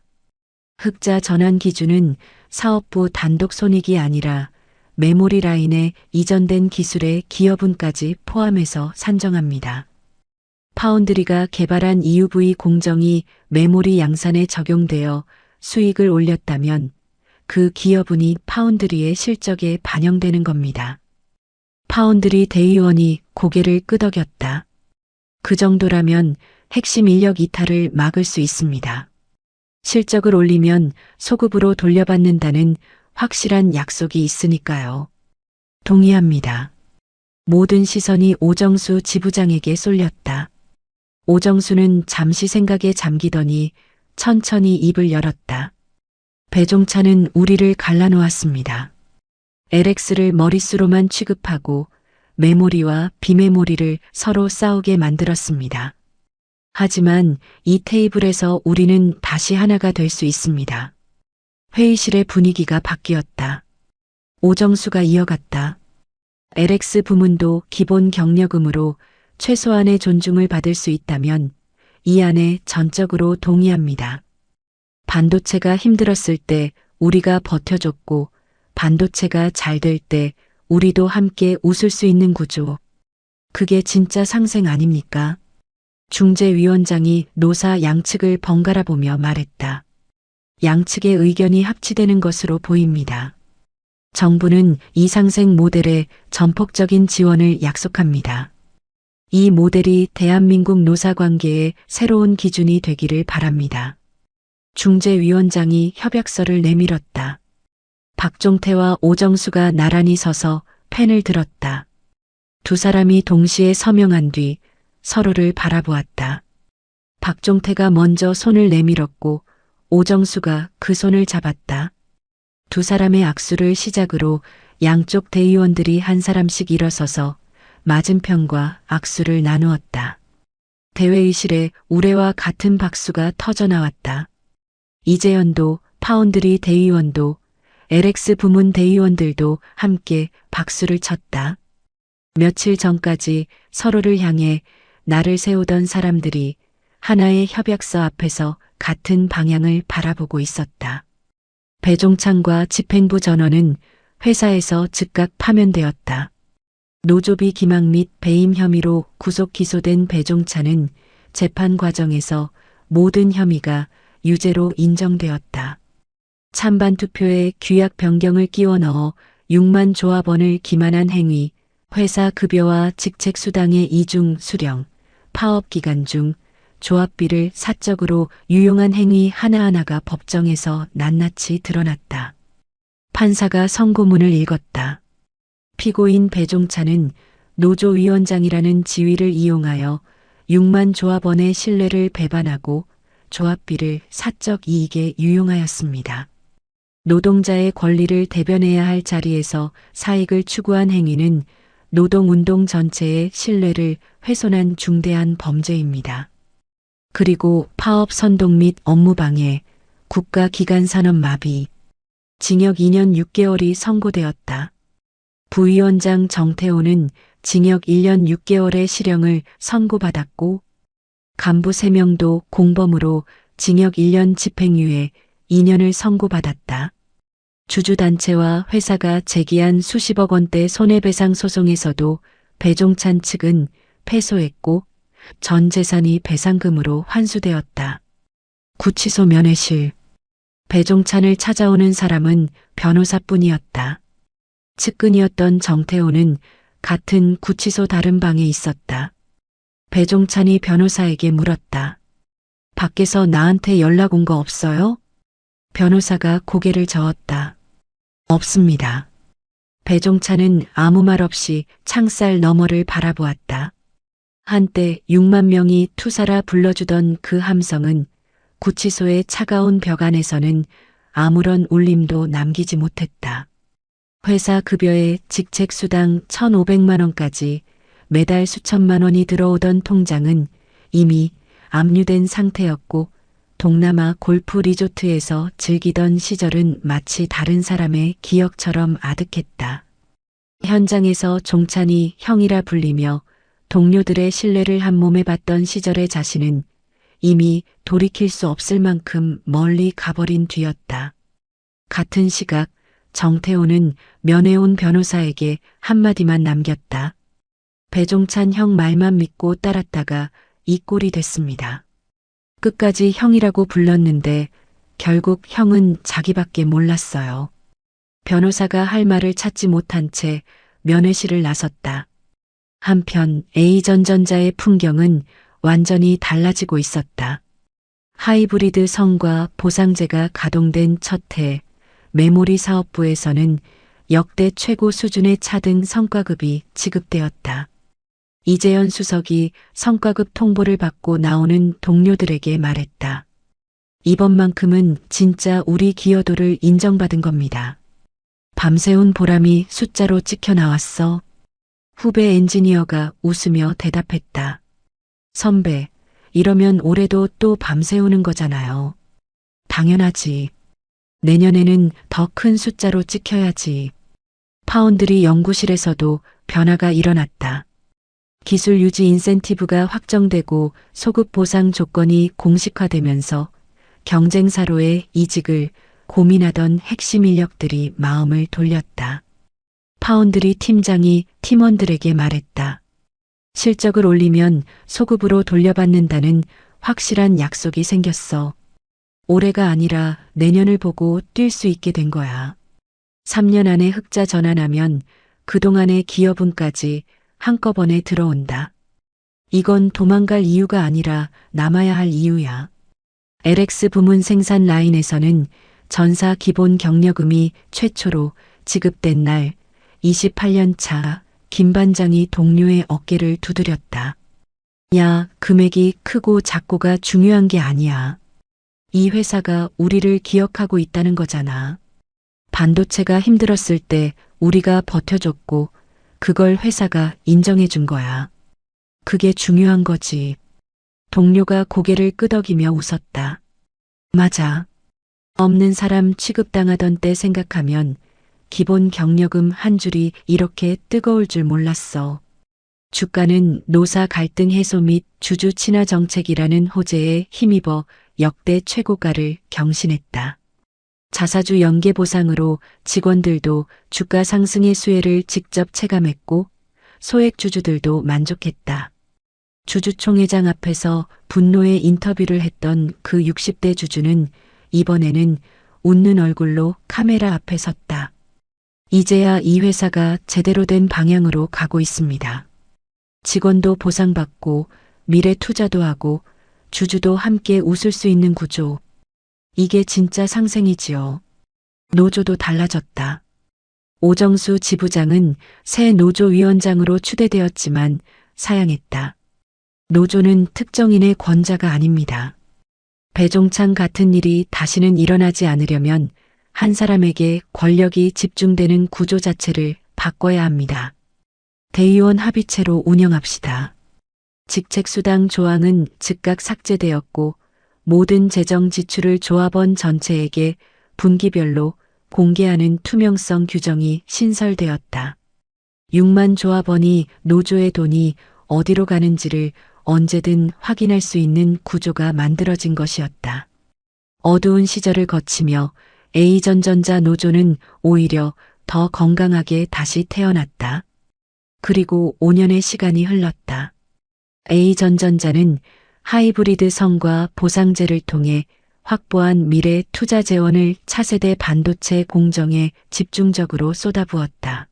흑자 전환 기준은 사업부 단독 손익이 아니라 메모리 라인에 이전된 기술의 기여분까지 포함해서 산정합니다. 파운드리가 개발한 EUV 공정이 메모리 양산에 적용되어 수익을 올렸다면 그 기여분이 파운드리의 실적에 반영되는 겁니다. 파운드리 대의원이 고개를 끄덕였다. 그 정도라면 핵심 인력 이탈을 막을 수 있습니다. 실적을 올리면 소급으로 돌려받는다는 확실한 약속이 있으니까요. 동의합니다. 모든 시선이 오정수 지부장에게 쏠렸다. 오정수는 잠시 생각에 잠기더니 천천히 입을 열었다. 배종찬은 우리를 갈라놓았습니다. LX를 머릿수로만 취급하고 메모리와 비메모리를 서로 싸우게 만들었습니다. 하지만 이 테이블에서 우리는 다시 하나가 될 수 있습니다. 회의실의 분위기가 바뀌었다. 오정수가 이어갔다. LX 부문도 기본 경력금으로 최소한의 존중을 받을 수 있다면 이 안에 전적으로 동의합니다. 반도체가 힘들었을 때 우리가 버텨줬고 반도체가 잘 될 때 우리도 함께 웃을 수 있는 구조. 그게 진짜 상생 아닙니까? 중재위원장이 노사 양측을 번갈아 보며 말했다. 양측의 의견이 합치되는 것으로 보입니다. 정부는 이 상생 모델에 전폭적인 지원을 약속합니다. 이 모델이 대한민국 노사관계의 새로운 기준이 되기를 바랍니다. 중재위원장이 협약서를 내밀었다. 박종태와 오정수가 나란히 서서 펜을 들었다. 두 사람이 동시에 서명한 뒤 서로를 바라보았다. 박종태가 먼저 손을 내밀었고 오정수가 그 손을 잡았다. 두 사람의 악수를 시작으로 양쪽 대의원들이 한 사람씩 일어서서 맞은편과 악수를 나누었다. 대회의실에 우레와 같은 박수가 터져나왔다. 이재현도 파운드리 대의원도 LX 부문 대의원들도 함께 박수를 쳤다. 며칠 전까지 서로를 향해 나를 세우던 사람들이 하나의 협약서 앞에서 같은 방향을 바라보고 있었다. 배종찬과 집행부 전원은 회사에서 즉각 파면되었다. 노조비 기망 및 배임 혐의로 구속 기소된 배종찬은 재판 과정에서 모든 혐의가 유죄로 인정되었다. 찬반 투표에 규약 변경을 끼워 넣어 6만 조합원을 기만한 행위, 회사 급여와 직책 수당의 이중 수령, 파업 기간 중 조합비를 사적으로 유용한 행위 하나하나가 법정에서 낱낱이 드러났다. 판사가 선고문을 읽었다. 피고인 배종찬은 노조위원장이라는 지위를 이용하여 6만 조합원의 신뢰를 배반하고 조합비를 사적 이익에 유용하였습니다. 노동자의 권리를 대변해야 할 자리에서 사익을 추구한 행위는 노동운동 전체의 신뢰를 훼손한 중대한 범죄입니다. 그리고 파업 선동 및 업무방해, 국가기관산업 마비, 징역 2년 6개월이 선고되었다. 부위원장 정태호는 징역 1년 6개월의 실형을 선고받았고 간부 3명도 공범으로 징역 1년 집행유예 2년을 선고받았다. 주주단체와 회사가 제기한 수십억 원대 손해배상 소송에서도 배종찬 측은 패소했고 전 재산이 배상금으로 환수되었다. 구치소 면회실. 배종찬을 찾아오는 사람은 변호사뿐이었다. 측근이었던 정태호는 같은 구치소 다른 방에 있었다. 배종찬이 변호사에게 물었다. 밖에서 나한테 연락 온 거 없어요? 변호사가 고개를 저었다. 없습니다. 배종찬은 아무 말 없이 창살 너머를 바라보았다. 한때 6만 명이 투사라 불러주던 그 함성은 구치소의 차가운 벽 안에서는 아무런 울림도 남기지 못했다. 회사 급여에 직책수당 1,500만 원까지 매달 수천만 원이 들어오던 통장은 이미 압류된 상태였고 동남아 골프 리조트에서 즐기던 시절은 마치 다른 사람의 기억처럼 아득했다. 현장에서 종찬이 형이라 불리며 동료들의 신뢰를 한 몸에 받던 시절의 자신은 이미 돌이킬 수 없을 만큼 멀리 가버린 뒤였다. 같은 시각 정태호는 면회온 변호사에게 한마디만 남겼다. 배종찬 형 말만 믿고 따랐다가 이 꼴이 됐습니다. 끝까지 형이라고 불렀는데 결국 형은 자기밖에 몰랐어요. 변호사가 할 말을 찾지 못한 채 면회실을 나섰다. 한편 A전전자의 풍경은 완전히 달라지고 있었다. 하이브리드 성과 보상제가 가동된 첫 해 메모리 사업부에서는 역대 최고 수준의 차등 성과급이 지급되었다. 이재현 수석이 성과급 통보를 받고 나오는 동료들에게 말했다. 이번만큼은 진짜 우리 기여도를 인정받은 겁니다. 밤새운 보람이 숫자로 찍혀 나왔어. 후배 엔지니어가 웃으며 대답했다. 선배, 이러면 올해도 또 밤새우는 거잖아요. 당연하지. 내년에는 더 큰 숫자로 찍혀야지. 파운드리 연구실에서도 변화가 일어났다. 기술 유지 인센티브가 확정되고 소급 보상 조건이 공식화되면서 경쟁사로의 이직을 고민하던 핵심 인력들이 마음을 돌렸다. 파운드리 팀장이 팀원들에게 말했다. 실적을 올리면 소급으로 돌려받는다는 확실한 약속이 생겼어. 올해가 아니라 내년을 보고 뛸 수 있게 된 거야. 3년 안에 흑자 전환하면 그동안의 기여분까지 한꺼번에 들어온다. 이건 도망갈 이유가 아니라 남아야 할 이유야. LX 부문 생산 라인에서는 전사 기본 경력금이 최초로 지급된 날 28년 차 김 반장이 동료의 어깨를 두드렸다. 야, 금액이 크고 작고가 중요한 게 아니야. 이 회사가 우리를 기억하고 있다는 거잖아. 반도체가 힘들었을 때 우리가 버텨줬고 그걸 회사가 인정해 준 거야. 그게 중요한 거지. 동료가 고개를 끄덕이며 웃었다. 맞아. 없는 사람 취급당하던 때 생각하면 기본 경력금 한 줄이 이렇게 뜨거울 줄 몰랐어. 주가는 노사 갈등 해소 및 주주 친화 정책이라는 호재에 힘입어 역대 최고가를 경신했다. 자사주 연계 보상으로 직원들도 주가 상승의 수혜를 직접 체감했고 소액 주주들도 만족했다. 주주총회장 앞에서 분노의 인터뷰를 했던 그 60대 주주는 이번에는 웃는 얼굴로 카메라 앞에 섰다. 이제야 이 회사가 제대로 된 방향으로 가고 있습니다. 직원도 보상받고 미래 투자도 하고 주주도 함께 웃을 수 있는 구조. 이게 진짜 상생이지요. 노조도 달라졌다. 오정수 지부장은 새 노조위원장으로 추대되었지만 사양했다. 노조는 특정인의 권자가 아닙니다. 배종찬 같은 일이 다시는 일어나지 않으려면 한 사람에게 권력이 집중되는 구조 자체를 바꿔야 합니다. 대의원 합의체로 운영합시다. 직책수당 조항은 즉각 삭제되었고 모든 재정 지출을 조합원 전체에게 분기별로 공개하는 투명성 규정이 신설되었다. 6만 조합원이 노조의 돈이 어디로 가는지를 언제든 확인할 수 있는 구조가 만들어진 것이었다. 어두운 시절을 거치며 A전전자 노조는 오히려 더 건강하게 다시 태어났다. 그리고 5년의 시간이 흘렀다. A전전자는 하이브리드 성과 보상제를 통해 확보한 미래 투자 재원을 차세대 반도체 공정에 집중적으로 쏟아부었다.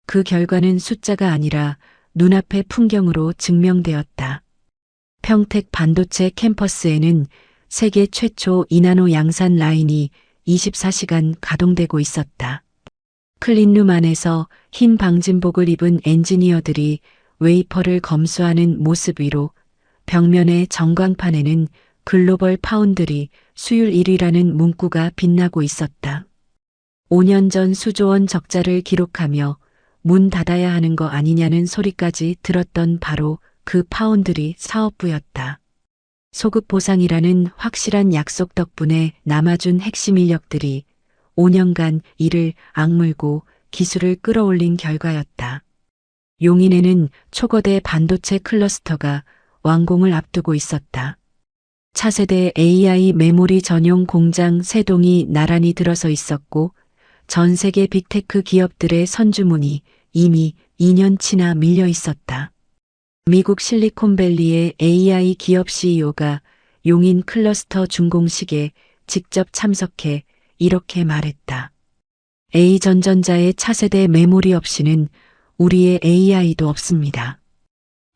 그 결과는 숫자가 아니라 눈앞의 풍경으로 증명되었다. 평택 반도체 캠퍼스에는 세계 최초 2나노 양산 라인이 24시간 가동되고 있었다. 클린룸 안에서 흰 방진복을 입은 엔지니어들이 웨이퍼를 검수하는 모습 위로 벽면의 전광판에는 글로벌 파운드리 수율 1위라는 문구가 빛나고 있었다. 5년 전 수조원 적자를 기록하며 문 닫아야 하는 거 아니냐는 소리까지 들었던 바로 그 파운드리 사업부였다. 소급 보상이라는 확실한 약속 덕분에 남아준 핵심 인력들이 5년간 이를 악물고 기술을 끌어올린 결과였다. 용인에는 초거대 반도체 클러스터가 완공을 앞두고 있었다. 차세대 AI 메모리 전용 공장 3동이 나란히 들어서 있었고 전 세계 빅테크 기업들의 선주문이 이미 2년치나 밀려 있었다. 미국 실리콘밸리의 AI 기업 CEO가 용인 클러스터 준공식에 직접 참석해 이렇게 말했다. A전전자의 차세대 메모리 없이는 우리의 AI도 없습니다.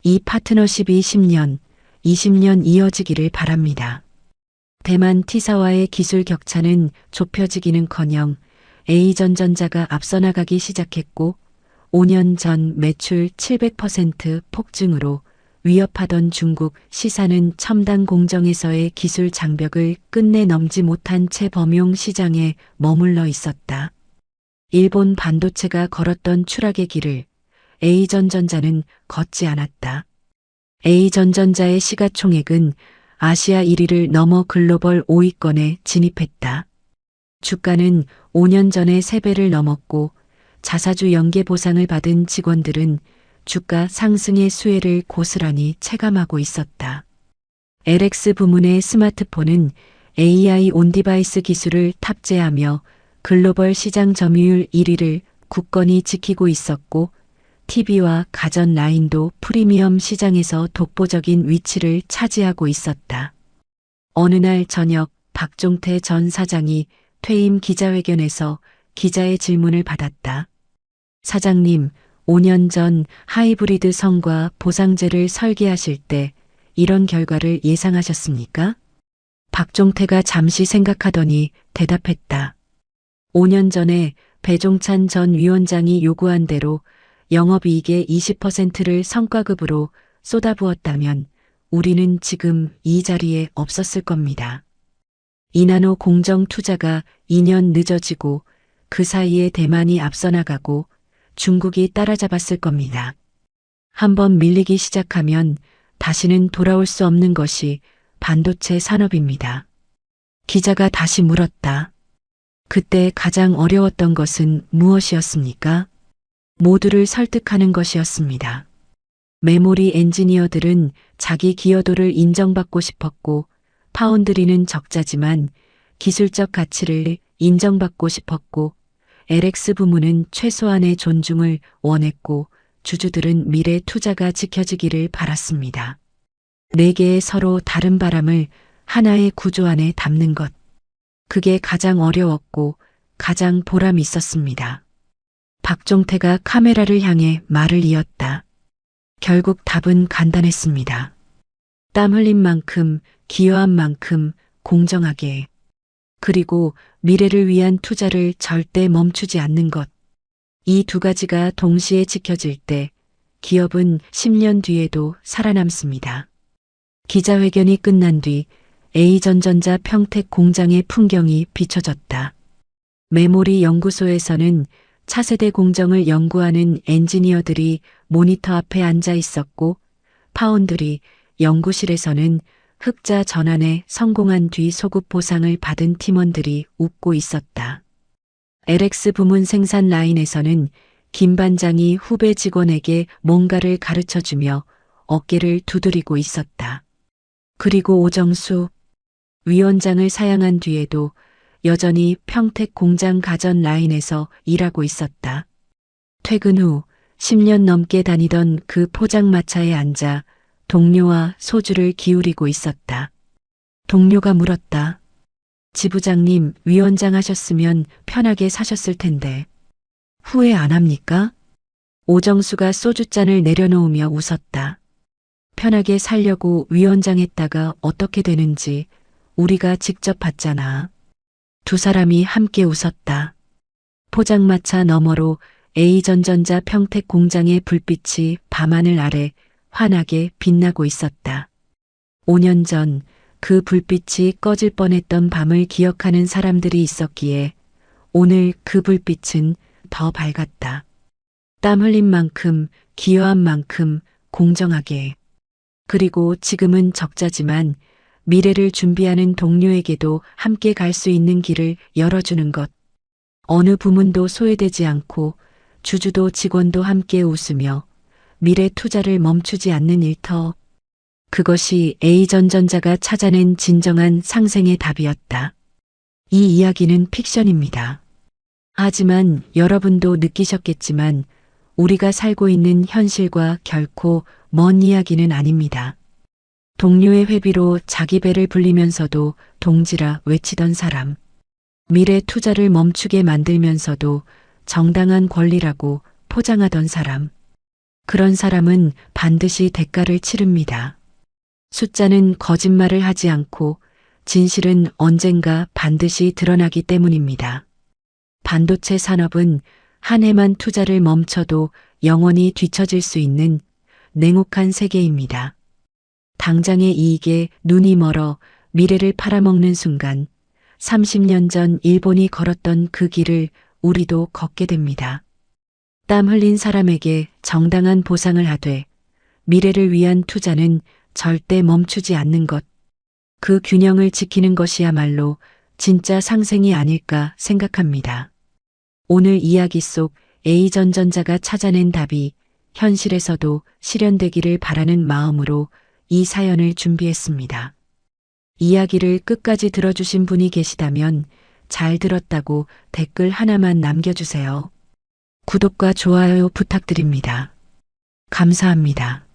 이 파트너십이 10년, 20년 이어지기를 바랍니다. 대만 T사와의 기술 격차는 좁혀지기는커녕 A전전자가 앞서 나가기 시작했고 5년 전 매출 700% 폭증으로 위협하던 중국 시사는 첨단 공정에서의 기술 장벽을 끝내 넘지 못한 채 범용 시장에 머물러 있었다. 일본 반도체가 걸었던 추락의 길을 A전전자는 걷지 않았다. A전전자의 시가총액은 아시아 1위를 넘어 글로벌 5위권에 진입했다. 주가는 5년 전에 3배를 넘었고 자사주 연계 보상을 받은 직원들은 주가 상승의 수혜를 고스란히 체감하고 있었다. LX 부문의 스마트폰은 AI 온디바이스 기술을 탑재하며 글로벌 시장 점유율 1위를 굳건히 지키고 있었고 TV와 가전 라인도 프리미엄 시장에서 독보적인 위치를 차지하고 있었다. 어느 날 저녁 박종태 전 사장이 퇴임 기자회견에서 기자의 질문을 받았다. 사장님, 5년 전 하이브리드 성과 보상제를 설계하실 때 이런 결과를 예상하셨습니까? 박종태가 잠시 생각하더니 대답했다. 5년 전에 배종찬 전 위원장이 요구한 대로 영업이익의 20%를 성과급으로 쏟아부었다면 우리는 지금 이 자리에 없었을 겁니다. 2나노 공정 투자가 2년 늦어지고 그 사이에 대만이 앞서 나가고 중국이 따라잡았을 겁니다. 한번 밀리기 시작하면 다시는 돌아올 수 없는 것이 반도체 산업입니다. 기자가 다시 물었다. 그때 가장 어려웠던 것은 무엇이었습니까? 모두를 설득하는 것이었습니다. 메모리 엔지니어들은 자기 기여도를 인정받고 싶었고 파운드리는 적자지만 기술적 가치를 인정받고 싶었고 LX 부문은 최소한의 존중을 원했고 주주들은 미래 투자가 지켜지기를 바랐습니다. 4개의 서로 다른 바람을 하나의 구조 안에 담는 것. 그게 가장 어려웠고 가장 보람 있었습니다. 박종태가 카메라를 향해 말을 이었다. 결국 답은 간단했습니다. 땀 흘린 만큼, 기여한 만큼 공정하게. 그리고 미래를 위한 투자를 절대 멈추지 않는 것. 이 2가지가 동시에 지켜질 때 기업은 10년 뒤에도 살아남습니다. 기자회견이 끝난 뒤 A전전자 평택 공장의 풍경이 비춰졌다. 메모리 연구소에서는 차세대 공정을 연구하는 엔지니어들이 모니터 앞에 앉아 있었고 파운드리 연구실에서는 흑자 전환에 성공한 뒤 소급 보상을 받은 팀원들이 웃고 있었다. LX 부문 생산 라인에서는 김 반장이 후배 직원에게 뭔가를 가르쳐주며 어깨를 두드리고 있었다. 그리고 오정수 위원장을 사양한 뒤에도 여전히 평택 공장 가전 라인에서 일하고 있었다. 퇴근 후 10년 넘게 다니던 그 포장마차에 앉아 동료와 소주를 기울이고 있었다. 동료가 물었다. 지부장님, 위원장 하셨으면 편하게 사셨을 텐데 후회 안 합니까? 오정수가 소주잔을 내려놓으며 웃었다. 편하게 살려고 위원장 했다가 어떻게 되는지 우리가 직접 봤잖아. 두 사람이 함께 웃었다. 포장마차 너머로 A전전자 평택 공장의 불빛이 밤하늘 아래 환하게 빛나고 있었다. 5년 전 그 불빛이 꺼질 뻔했던 밤을 기억하는 사람들이 있었기에 오늘 그 불빛은 더 밝았다. 땀 흘린 만큼, 기여한 만큼 공정하게. 그리고 지금은 적자지만 미래를 준비하는 동료에게도 함께 갈 수 있는 길을 열어주는 것. 어느 부문도 소외되지 않고 주주도 직원도 함께 웃으며 미래 투자를 멈추지 않는 일터. 그것이 A전전자가 찾아낸 진정한 상생의 답이었다. 이 이야기는 픽션입니다. 하지만 여러분도 느끼셨겠지만 우리가 살고 있는 현실과 결코 먼 이야기는 아닙니다. 동료의 회비로 자기 배를 불리면서도 동지라 외치던 사람. 미래 투자를 멈추게 만들면서도 정당한 권리라고 포장하던 사람. 그런 사람은 반드시 대가를 치릅니다. 숫자는 거짓말을 하지 않고 진실은 언젠가 반드시 드러나기 때문입니다. 반도체 산업은 한 해만 투자를 멈춰도 영원히 뒤처질 수 있는 냉혹한 세계입니다. 당장의 이익에 눈이 멀어 미래를 팔아먹는 순간 30년 전 일본이 걸었던 그 길을 우리도 걷게 됩니다. 땀 흘린 사람에게 정당한 보상을 하되 미래를 위한 투자는 절대 멈추지 않는 것. 그 균형을 지키는 것이야말로 진짜 상생이 아닐까 생각합니다. 오늘 이야기 속 A전전자가 찾아낸 답이 현실에서도 실현되기를 바라는 마음으로 이 사연을 준비했습니다. 이야기를 끝까지 들어주신 분이 계시다면 잘 들었다고 댓글 하나만 남겨주세요. 구독과 좋아요 부탁드립니다. 감사합니다.